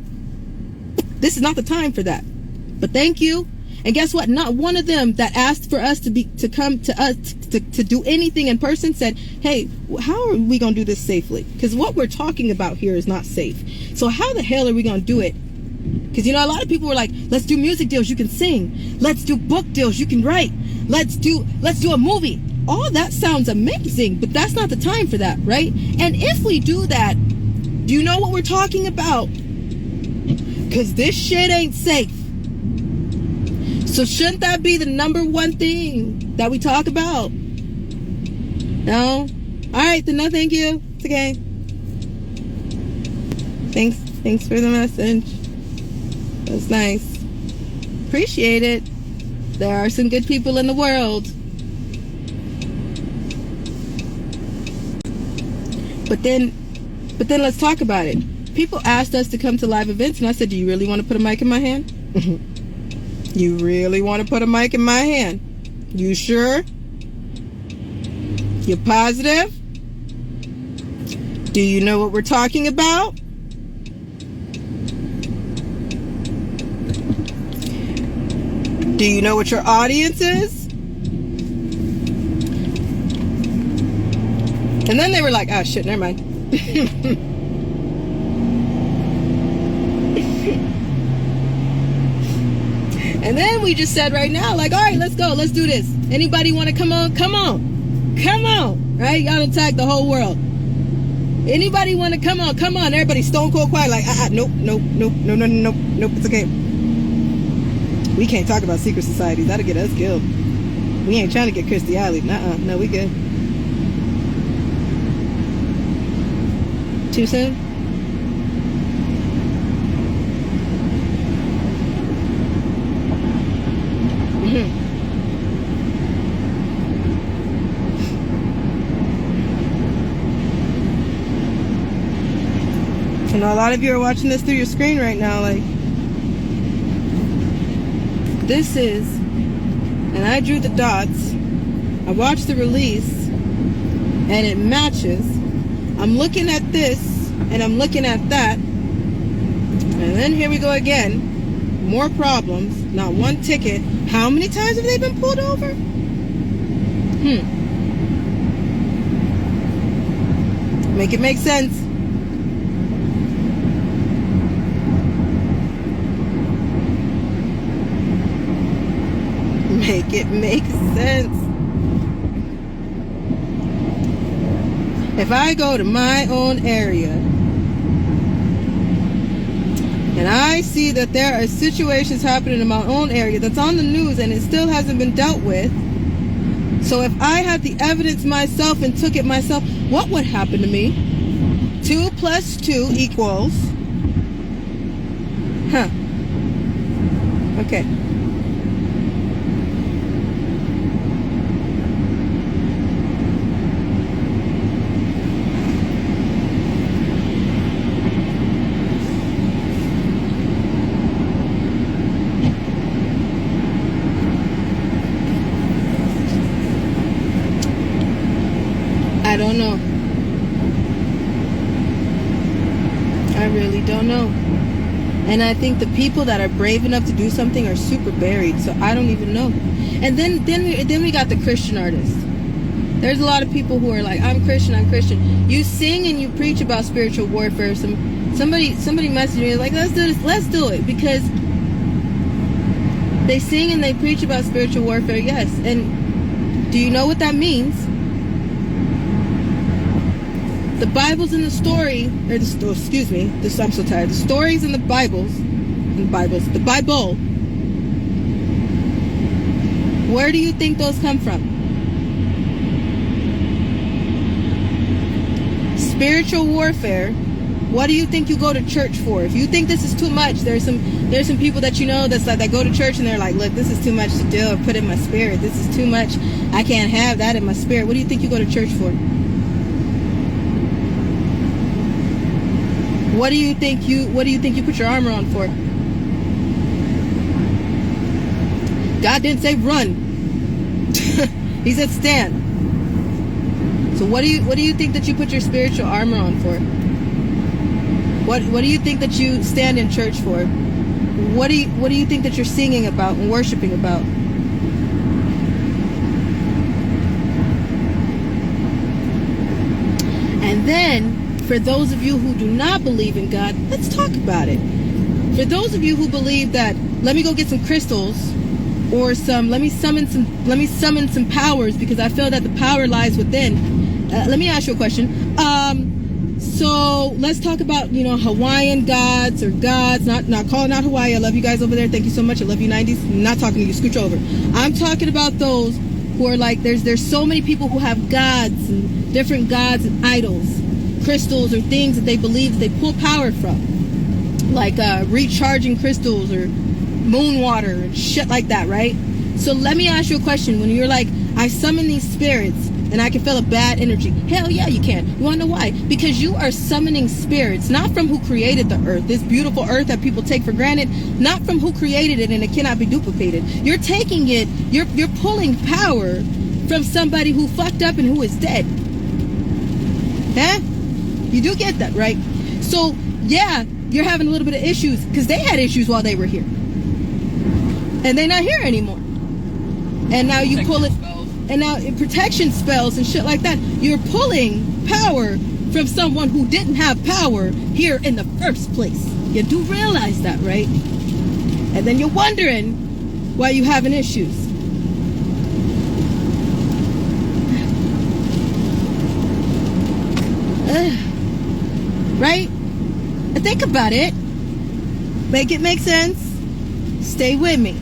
This is not the time for that. But thank you. And guess what? Not one of them that asked for us to come to us to do anything in person said, "Hey, how are we going to do this safely?" Because what we're talking about here is not safe. So how the hell are we going to do it? Because, you know, a lot of people were like, let's do music deals, you can sing. Let's do book deals, you can write. Let's do a movie. All that sounds amazing, but that's not the time for that, right? And if we do that, do you know what we're talking about? Because this shit ain't safe. So shouldn't that be the number one thing that we talk about? No? Alright, then no thank you. It's okay. Thanks for the message. That's nice. Appreciate it. There are some good people in the world. But then let's talk about it. People asked us to come to live events, and I said, "Do you really want to put a mic in my hand? You really want to put a mic in my hand? You sure? You positive? Do you know what we're talking about? Do you know what your audience is?" And then they were like, "Oh shit, never mind." And then we just said right now, like, all right, let's go. Let's do this. Anybody want to come on? Come on. Come on. Right? Y'all attack the whole world. Anybody want to come on? Come on. Everybody stone cold quiet like, nope, it's okay. We can't talk about secret societies. That'll get us killed. We ain't trying to get Christy Alley. No, we good. Too soon? I know a lot of you are watching this through your screen right now, like, this is, and I drew the dots, I watched the release, and it matches. I'm looking at this, and I'm looking at that, and then here we go again. More problems, not one ticket. How many times have they been pulled over? Make it make sense. Make it make sense. If I go to my own area and I see that there are situations happening in my own area that's on the news and it still hasn't been dealt with, so if I had the evidence myself and took it myself, what would happen to me? 2 plus 2 equals... Huh. Okay. I don't know. I really don't know. And I think the people that are brave enough to do something are super buried, so I don't even know. And then we got the Christian artists. There's a lot of people who are like, I'm Christian. You sing and you preach about spiritual warfare. Somebody messaged me like, let's do it, because they sing and they preach about spiritual warfare, yes. And do you know what that means? The Bible's in the story, I'm so tired. The stories in the Bible. Where do you think those come from? Spiritual warfare. What do you think you go to church for? If you think this is too much, there's some people that you know that's like, that go to church and they're like, look, this is too much to do or put in my spirit. This is too much. I can't have that in my spirit. What do you think you go to church for? What do you think you put your armor on for? God didn't say run. He said stand. So what do you think that you put your spiritual armor on for? What do you think that you stand in church for? What do you think that you're singing about and worshiping about? And then, for those of you who do not believe in God, let's talk about it. For those of you who believe that, let me go get some crystals, or let me summon some powers because I feel that the power lies within. Let me ask you a question. So let's talk about, Hawaiian gods or gods. Not calling out Hawaii. I love you guys over there. Thank you so much. I love you 90s. I'm not talking to you. Scooch over. I'm talking about those who are like, there's so many people who have gods and different gods and idols, crystals or things that they believe that they pull power from, like recharging crystals or moon water and shit like that, right? So let me ask you a question. When you're like, I summon these spirits and I can feel a bad energy. Hell yeah, you can. You want to know why? Because you are summoning spirits, not from who created the earth, this beautiful earth that people take for granted, not from who created it and it cannot be duplicated. You're taking it, you're pulling power from somebody who fucked up and who is dead. Huh? You do get that, right? So, yeah, you're having a little bit of issues because they had issues while they were here. And they're not here anymore. And now you pull it, and now protection spells and shit like that. You're pulling power from someone who didn't have power here in the first place. You do realize that, right? And then you're wondering why you're having issues. Right? And think about it. Make it make sense. Stay with me.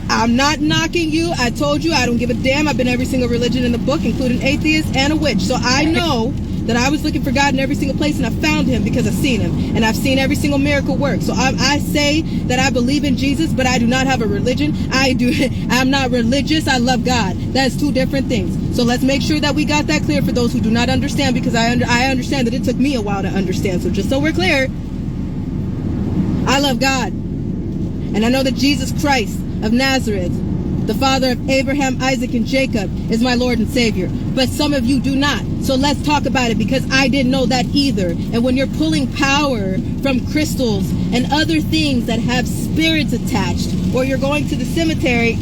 I'm not knocking you. I told you I don't give a damn. I've been every single religion in the book, including atheist and a witch. So I know that I was looking for God in every single place, and I found him because I've seen him. And I've seen every single miracle work. So I say that I believe in Jesus, but I do not have a religion. I'm not religious. I love God. That's two different things. So let's make sure that we got that clear for those who do not understand, because I understand that it took me a while to understand. So just so we're clear, I love God. And I know that Jesus Christ of Nazareth, the father of Abraham, Isaac, and Jacob, is my Lord and Savior. But some of you do not. So let's talk about it, because I didn't know that either. And when you're pulling power from crystals and other things that have spirits attached, or you're going to the cemetery,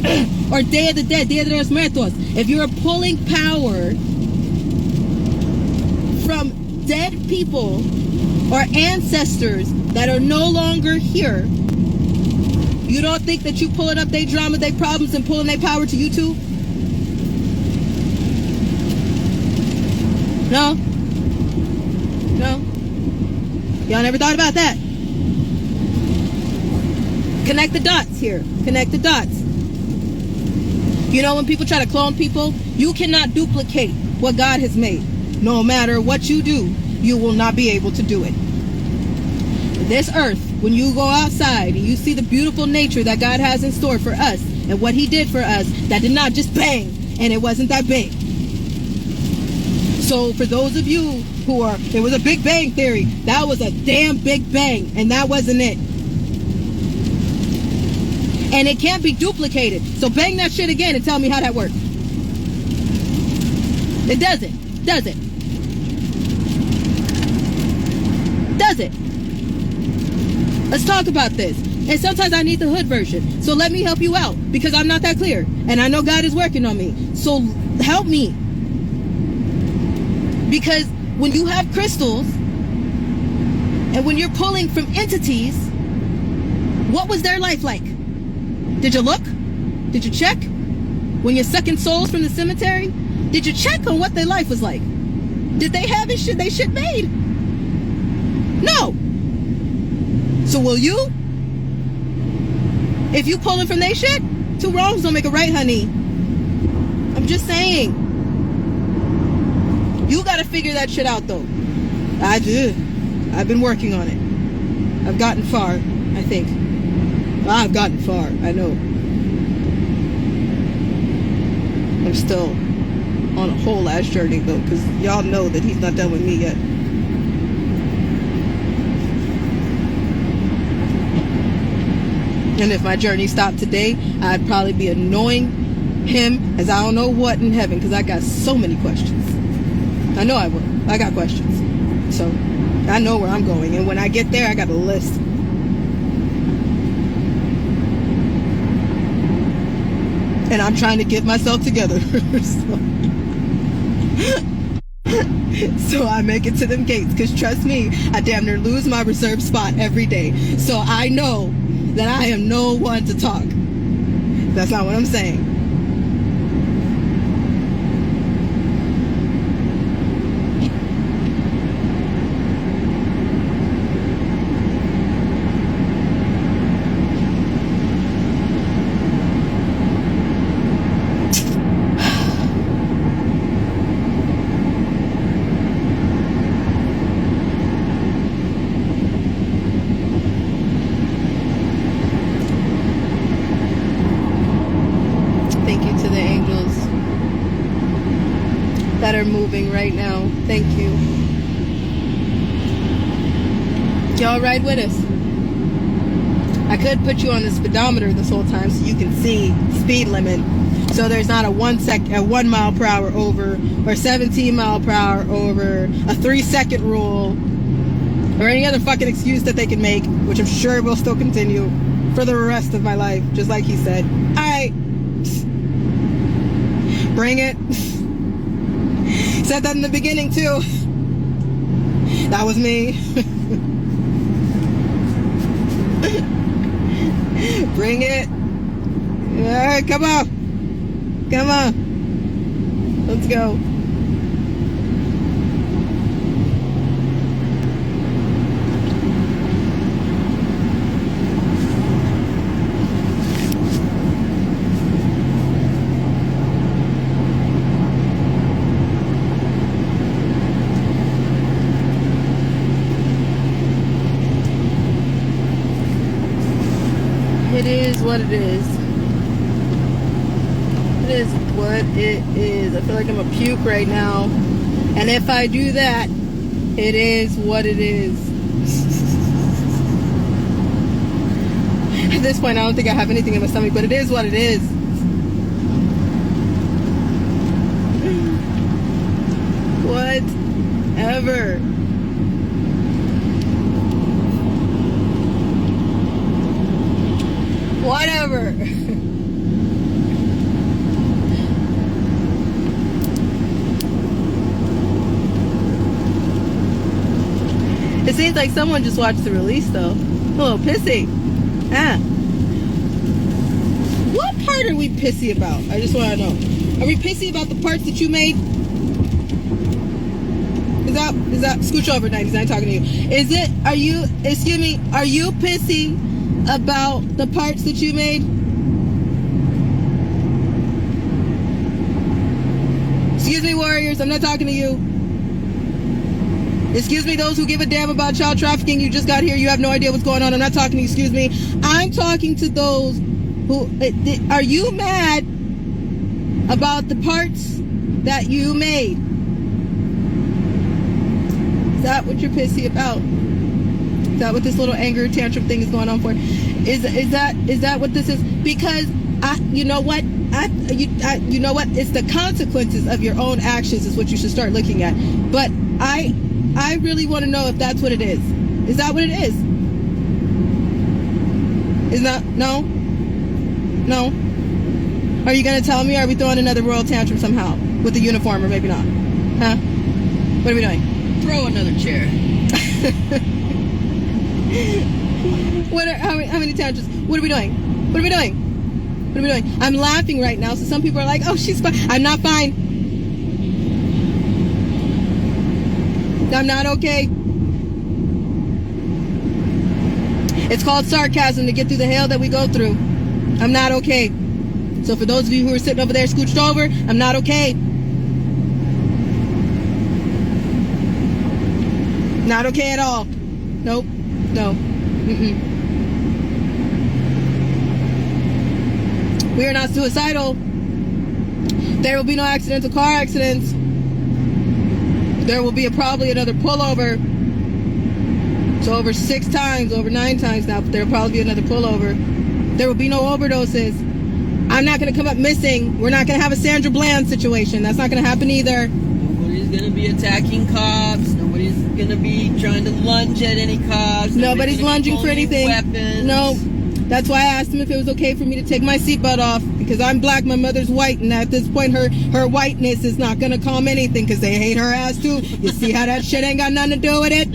or Day of the Dead, Dia de los Muertos, if you're pulling power from dead people or ancestors that are no longer here, you don't think that you pulling up their drama, their problems, and pulling their power to you too? No? No? Y'all never thought about that? Connect the dots here. Connect the dots. You know, when people try to clone people, you cannot duplicate what God has made. no matter what you do, you will not be able to do it. This earth, when you go outside and you see the beautiful nature that God has in store for us and what he did for us, that did not just bang and it wasn't that big. So for those of you who are, it was a Big Bang Theory, that was a damn big bang and that wasn't it. And it can't be duplicated. So bang that shit again and tell me how that works. It doesn't. Does it? Does it? Let's talk about this. And sometimes I need the hood version. So let me help you out because I'm not that clear. And I know God is working on me. So help me. Because when you have crystals and when you're pulling from entities, what was their life like? Did you look? Did you check? When you're sucking souls from the cemetery, did you check on what their life was like? Did they have it? They shit made? No. So will you? If you pulling from their shit, two wrongs don't make a right, honey. I'm just saying. You gotta figure that shit out, though. I do. I've been working on it. I've gotten far, I think. I've gotten far, I know. I'm still on a whole ass journey, though, because y'all know that he's not done with me yet. And if my journey stopped today, I'd probably be annoying him as I don't know what in heaven, because I got so many questions. I know I will. I got questions. So I know where I'm going. And when I get there, I got a list. And I'm trying to get myself together. So I make it to them gates. Because trust me, I damn near lose my reserved spot every day. So I know that I am no one to talk. That's not what I'm saying. That are moving right now. Thank you. Y'all ride with us. I could put you on the speedometer this whole time so you can see speed limit. So there's not a 1 mile per hour over or 17 mile per hour over, a 3-second rule, or any other fucking excuse that they can make, which I'm sure will still continue for the rest of my life, just like he said. Alright. Bring it. Said that in the beginning too. That was me. Bring it. Alright, come on. Come on. Let's go. It is what it is. It is what it is. I feel like I'm a puke right now. And if I do that, it is what it is. At this point, I don't think I have anything in my stomach, but it is what it is. Whatever. Whatever. It seems like someone just watched the release, though. A little pissy. What part are we pissy about? I just want to know. Are we pissy about the parts that you made? Is that scooch over, 99, talking to you. Are you pissy about the parts that you made? Excuse me, warriors, I'm not talking to you. Excuse me, those who give a damn about child trafficking, you just got here, you have no idea what's going on. I'm not talking to you, excuse me. I'm talking to those who... Are you mad about the parts that you made? Is that what you're pissy about? Is that what this little anger tantrum thing is going on for? Is that what this is? Because you know what? You know what? It's the consequences of your own actions is what you should start looking at. But I really want to know if that's what it is. Is that what it is? Is that no? No? Are you gonna tell me? Or are we throwing another royal tantrum somehow with the uniform, or maybe not? Huh? What are we doing? Throw another chair. How many tantrums? What are we doing? What are we doing? What are we doing? I'm laughing right now, so some people are like, oh, she's fine. I'm not fine. I'm not okay. It's called sarcasm to get through the hell that we go through. I'm not okay. So for those of you who are sitting over there scooched over, I'm not okay. Not okay at all. Nope. No. Mm-mm. We are not suicidal. There will be no accidental car accidents. There will be probably another pullover. So over 6 times, over 9 times now, but there will probably be another pullover. There will be no overdoses. I'm not going to come up missing. We're not going to have a Sandra Bland situation. That's not going to happen either. Nobody's going to be attacking cops. Nobody's going to be trying to lunge at any cops. Nobody's lunging for anything. Weapons. No. That's why I asked him if it was okay for me to take my seatbelt off, because I'm black, my mother's white, and at this point her whiteness is not going to calm anything, because they hate her ass too. You see how that shit ain't got nothing to do with it?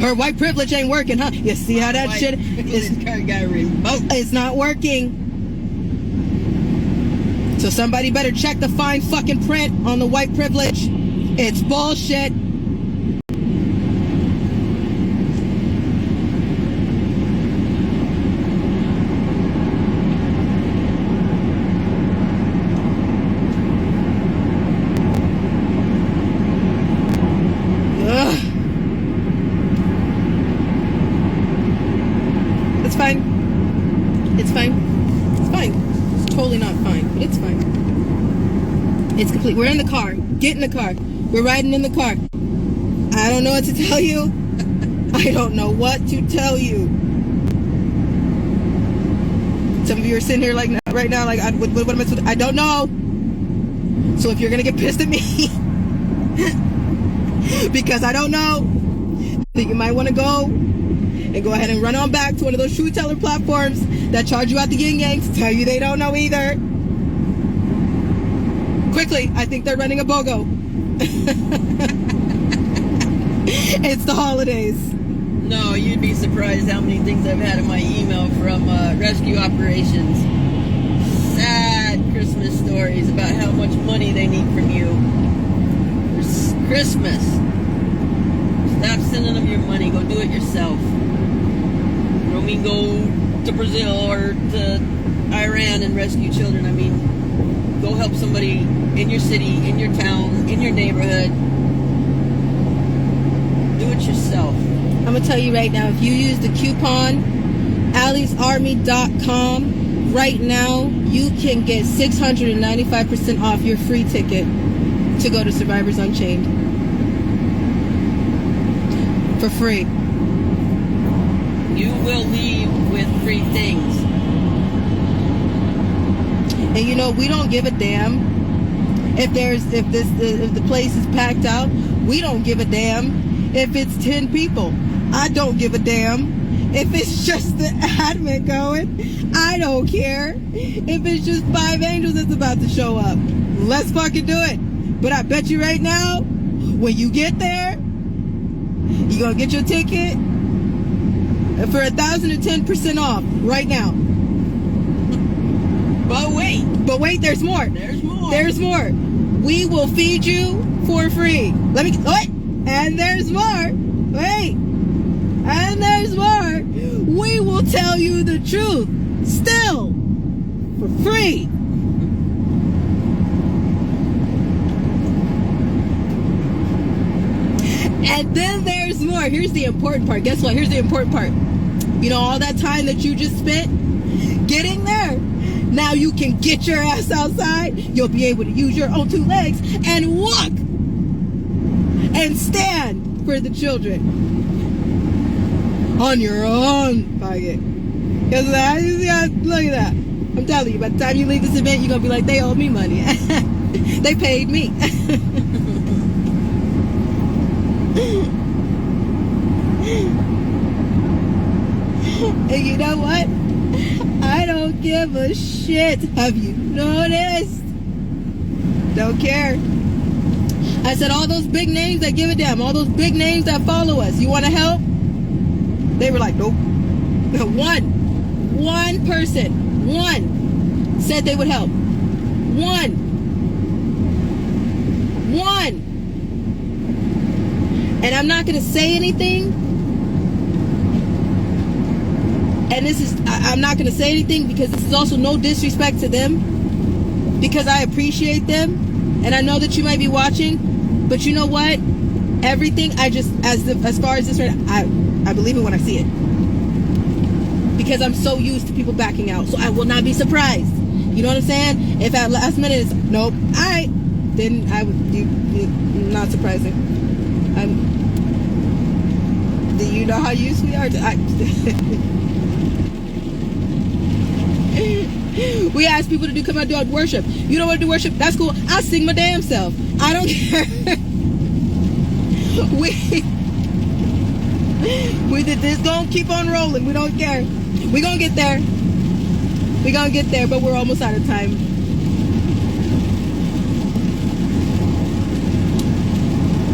Her white privilege ain't working, huh? You see how that shit is... It's not working. So somebody better check the fine fucking print on the white privilege. It's bullshit. It's fine. It's fine. It's fine. It's totally not fine, but it's fine. It's complete. We're in the car. Get in the car. We're riding in the car. I don't know what to tell you. I don't know what to tell you. Some of you are sitting here like right now, like, what am I supposed to? I don't know. So if you're gonna get pissed at me, because I don't know, then you might want to go and go ahead and run on back to one of those truth teller platforms that charge you out the yin yangs, tell you they don't know either. Quickly, I think they're running a BOGO. It's the holidays. No, you'd be surprised how many things I've had in my email from rescue operations. Sad Christmas stories about how much money they need from you for Christmas. Stop sending them your money. Go do it yourself. I don't mean go to Brazil or to Iran and rescue children. I mean, go help somebody in your city, in your town, in your neighborhood. Do it yourself. I'm going to tell you right now, if you use the coupon AliceArmy.com right now, you can get 695% off your free ticket to go to Survivors Unchained. For free. You will leave with free things. And you know, we don't give a damn if the place is packed out. We don't give a damn if it's 10 people. I don't give a damn if it's just the admin going. I don't care if it's just 5 angels that's about to show up. Let's fucking do it. But I bet you right now, when you get there, you're gonna get your ticket for 1,010% off right now. But wait, there's more. There's more. We will feed you for free. And there's more. Wait. And there's more. We will tell you the truth. Still. For free. And then there's more. Here's the important part. Guess what? Here's the important part. You know, all that time that you just spent getting there, now you can get your ass outside. You'll be able to use your own two legs and walk and stand for the children on your own pocket. Because look at that. I'm telling you, by the time you leave this event, you're going to be like, they owe me money. They paid me. And you know what? I don't give a shit. Have you noticed? Don't care. I said all those big names that give a damn, all those big names that follow us, you want to help? They were like, nope. One person said they would help. One. And I'm not going to say anything. And I'm not going to say anything because this is also no disrespect to them. Because I appreciate them. And I know that you might be watching. But you know what? Everything, as far as this, I believe it when I see it. Because I'm so used to people backing out. So I will not be surprised. You know what I'm saying? If at last minute it's, nope, alright, then I would, not surprising. Do you know how used we are to... We ask people to come out and do worship. You don't want to do worship? That's cool. I'll sing my damn self. I don't care. We did this. Gonna keep on rolling. We don't care. We gonna get there. We gonna get there, but we're almost out of time.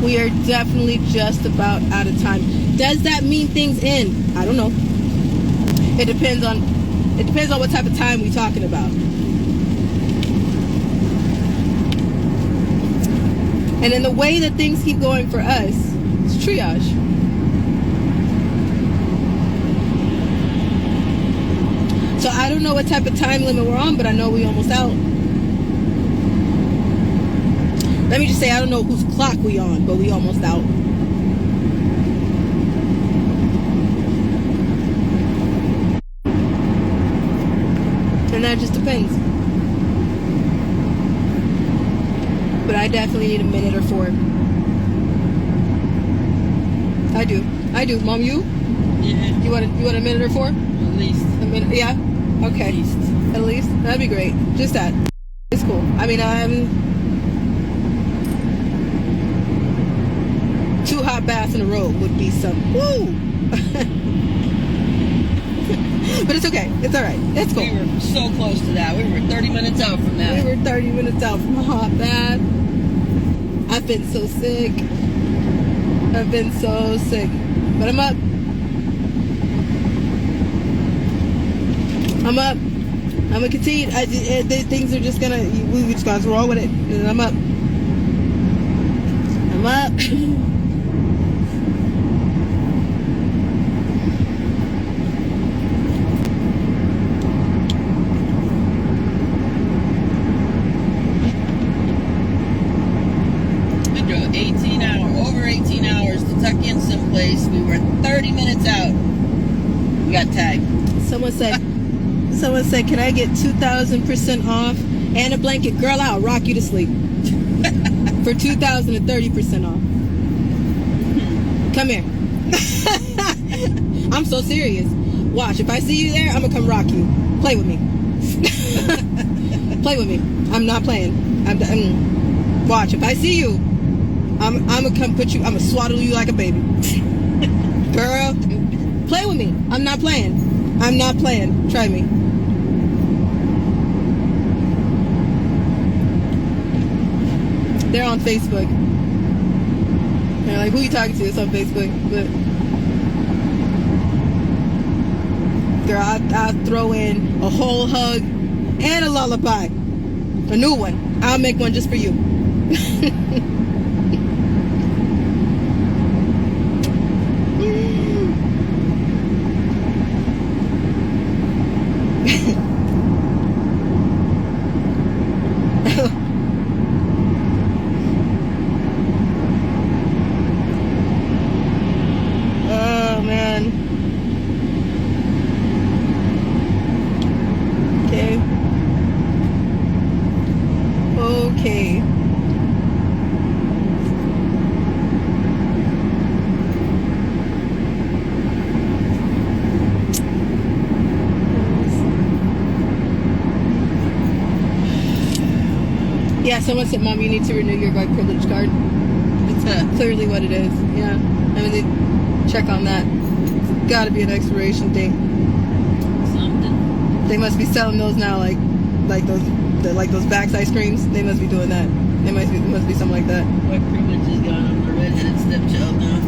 We are definitely just about out of time. Does that mean things end? I don't know. It depends on what type of time we're talking about. And in the way that things keep going for us, it's triage. So I don't know what type of time limit we're on, but I know we almost out. Let me just say, I don't know whose clock we on, but we almost out. And that just depends. But I definitely need a minute or four. I do. Mom, you? Yeah. You want a minute or four? At least. A minute? Yeah? Okay. At least? That'd be great. Just that. It's cool. I mean, two hot baths in a row would be some... Woo! But it's okay. It's alright. It's cool. We were so close to that. We were 30 minutes out from that. We were 30 minutes out from a hot bath. I've been so sick. But I'm up. I'm gonna continue. Things are just gonna... We just gotta roll with it. And I'm up. Over 18 hours to tuck in someplace. We were 30 minutes out. We got tagged. Someone said, can I get 2,000% off and a blanket? Girl, I'll rock you to sleep. For 2,030% off. Come here. I'm so serious. Watch, if I see you there, I'm gonna come rock you. Play with me. Play with me. I'm not playing. Watch, if I see you, I'm gonna come put you, I'm gonna swaddle you like a baby. Girl, play with me. I'm not playing. Try me. They're on Facebook. They're like, who you talking to? It's on Facebook. But girl, I'll throw in a whole hug and a lullaby. A new one. I'll make one just for you. someone said, Mom, you need to renew your white privilege card. It's clearly what it is. Yeah. I mean, they check on that. It's got to be an expiration date. Something. They must be selling those now, like those Bax ice creams. They must be doing that. It must be something like that. White privilege is gone. I'm the redheaded stepchild now.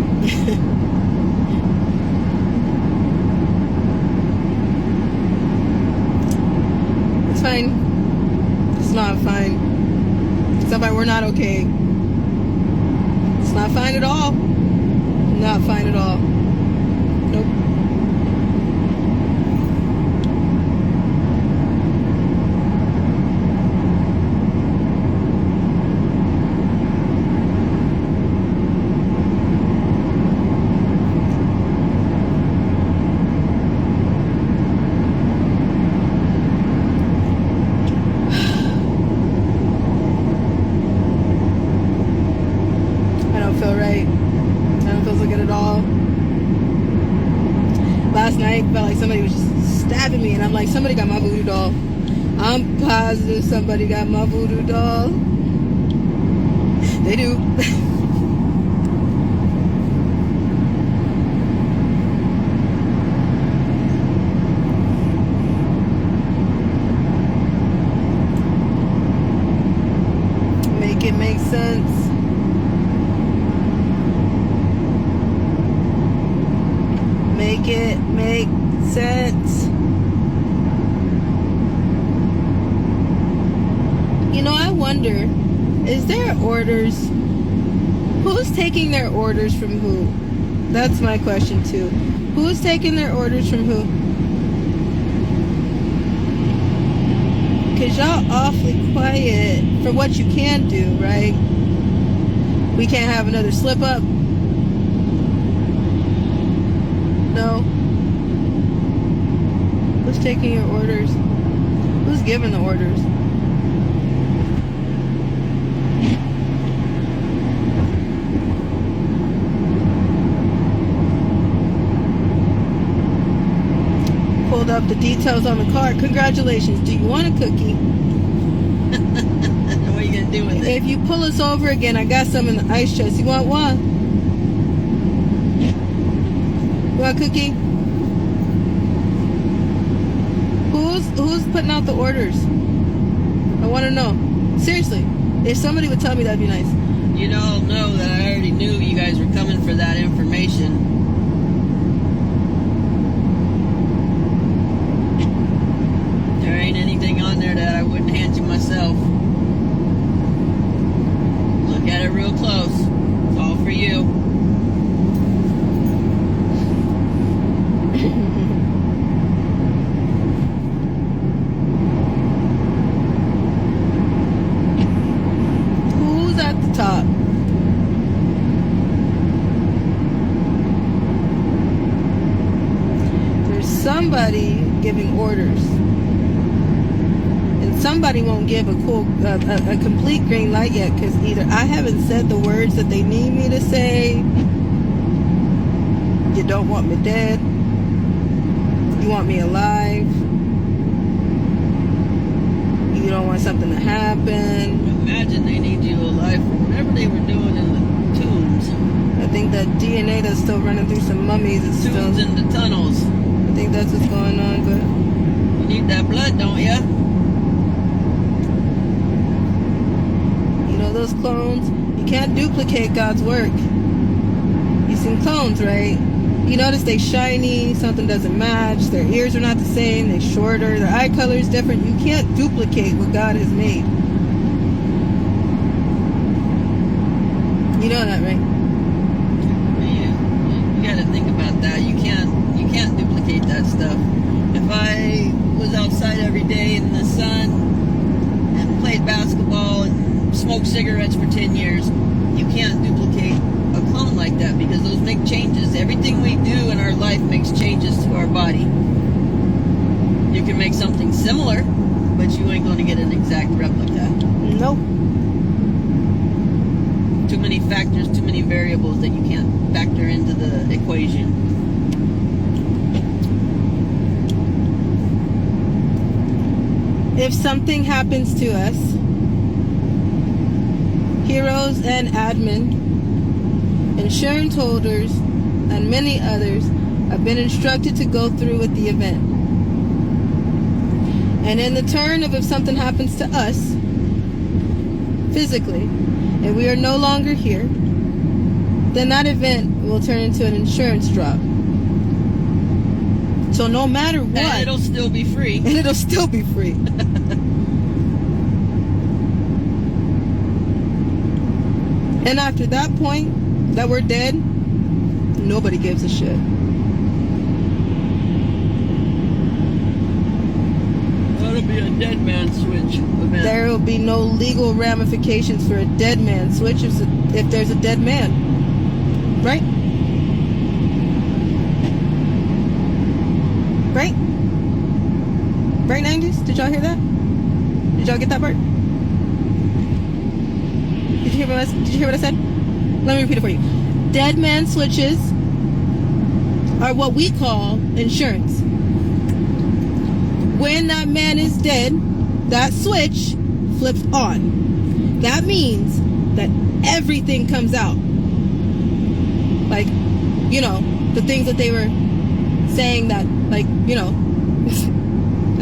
It's fine. It's not fine. It's not fine. We're not okay. It's not fine at all. Not fine at all. Nope. Last night, felt like somebody was just stabbing me, and I'm like, somebody got my voodoo doll. I'm positive somebody got my voodoo doll. They do. Make it make sense. Make it make sense. You know, I wonder, is there orders? Who's taking their orders from who? That's my question too. Who's taking their orders from who? Because y'all awfully quiet for what you can do, right? We can't have another slip up. No. Who's taking your orders? Who's giving the orders? Pulled up the details on the card. Congratulations. Do you want a cookie? What are you going to do with it? If you pull us over again, I got some in the ice chest. You want one? You want a cookie? Who's putting out the orders? I want to know. Seriously. If somebody would tell me, that'd be nice. You all know that I already knew you guys were coming for that information. There ain't anything on there that I wouldn't hand you myself. Look at it real close. It's all for you. Who's at the top? There's somebody giving orders. And somebody won't give a complete green light yet, because either I haven't said the words that they need me to say, you don't want me dead, you want me alive, you don't want something to happen. Imagine they need you alive for whatever they were doing in the tombs. I think that DNA that's still running through some mummies is still... Tombs in the tunnels. I think that's what's going on, but... You need that blood, don't ya? You know those clones? You can't duplicate God's work. You seen clones, right? You notice they shiny, something doesn't match, their ears are not the same, they're shorter, their eye color is different. You can't duplicate what God has made. You know that, right? You gotta think about that. You can't duplicate that stuff. If I was outside every day in the sun and played basketball and smoked cigarettes for 10 years, you can't duplicate a clone like that, because those make changes. Everything we do in our life makes changes to our body. You can make something similar, but you ain't going to get an exact replica. Nope. Too many factors, too many variables that you can't factor into the equation. If something happens to us, heroes and admin, insurance holders, and many others have been instructed to go through with the event. And in the turn of if something happens to us, physically, and we are no longer here, then that event will turn into an insurance drop. So no matter what... And it'll still be free. And it'll still be free. And after that point, that we're dead, nobody gives a shit. That'll be a dead man switch event. There will be no legal ramifications for a dead man switch if there's a dead man. Right? Right? Right, 90s? Did y'all hear that? Did y'all get that part? Did you hear what I said? Let me repeat it for you. Dead man switches are what we call insurance. When that man is dead, that switch flips on. That means that everything comes out. Like, you know, the things that they were saying that, like, you know,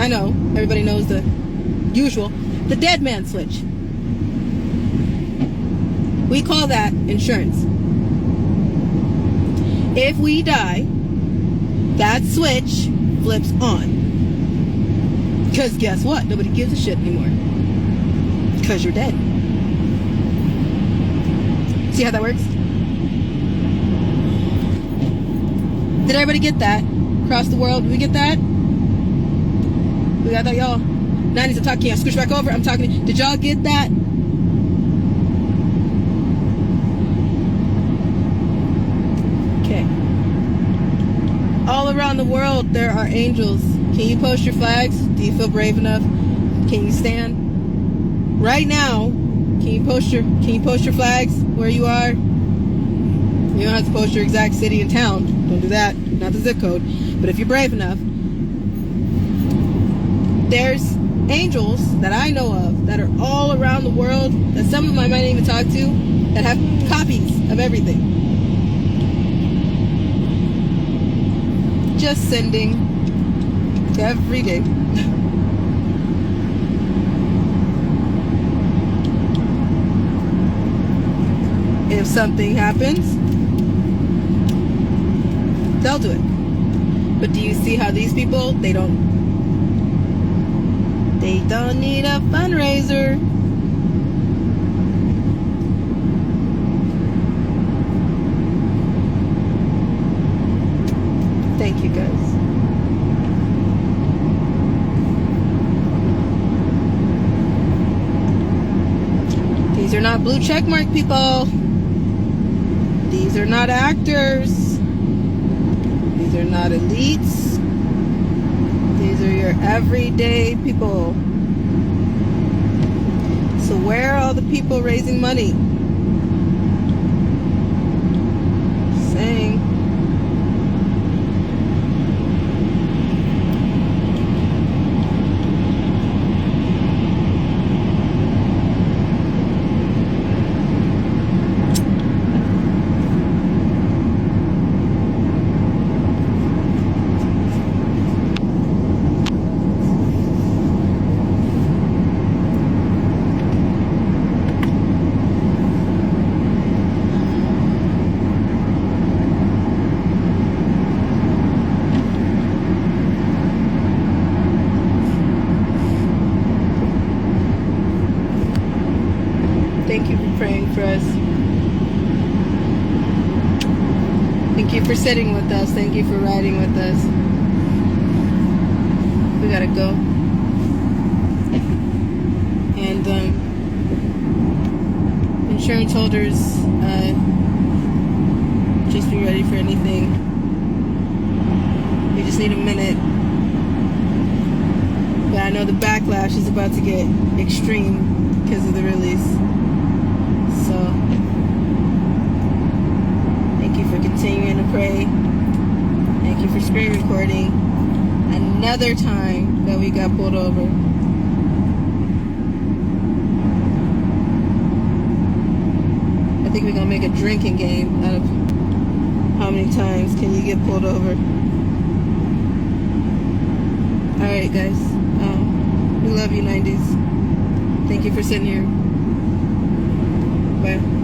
I know, everybody knows the usual. The dead man switch. We call that insurance. If we die, that switch flips on. Because guess what? Nobody gives a shit anymore. Because you're dead. See how that works? Did everybody get that? Across the world, did we get that? We got that, y'all? 90s, I'm talking. I switch back over. I'm talking. Did y'all get that? Okay. All around the world, there are angels. Can you post your flags? Do you feel brave enough? Can you stand? Right now, can you post your flags where you are? You don't have to post your exact city and town. Don't do that. Not the zip code. But if you're brave enough, there's angels that I know of that are all around the world, that some of them I might even talk to, that have copies of everything. Just sending every day. If something happens, they'll do it. But do you see how these people, they don't need a fundraiser. Thank you, guys. These are not blue checkmark people. These are not actors. These are not elites. These are your everyday people. So where are all the people raising money? Saying. Thank you for praying for us. Thank you for sitting with us. Thank you for riding with us. We gotta go. And insurance holders, just be ready for anything. We just need a minute. But I know the backlash is about to get extreme because of the release. So, thank you for continuing to pray. Thank you for screen recording another time that we got pulled over. we're gonna make a drinking game out of how many times can you get pulled over. Alright guys, we love you 90s. Thank you for sitting here. Bye.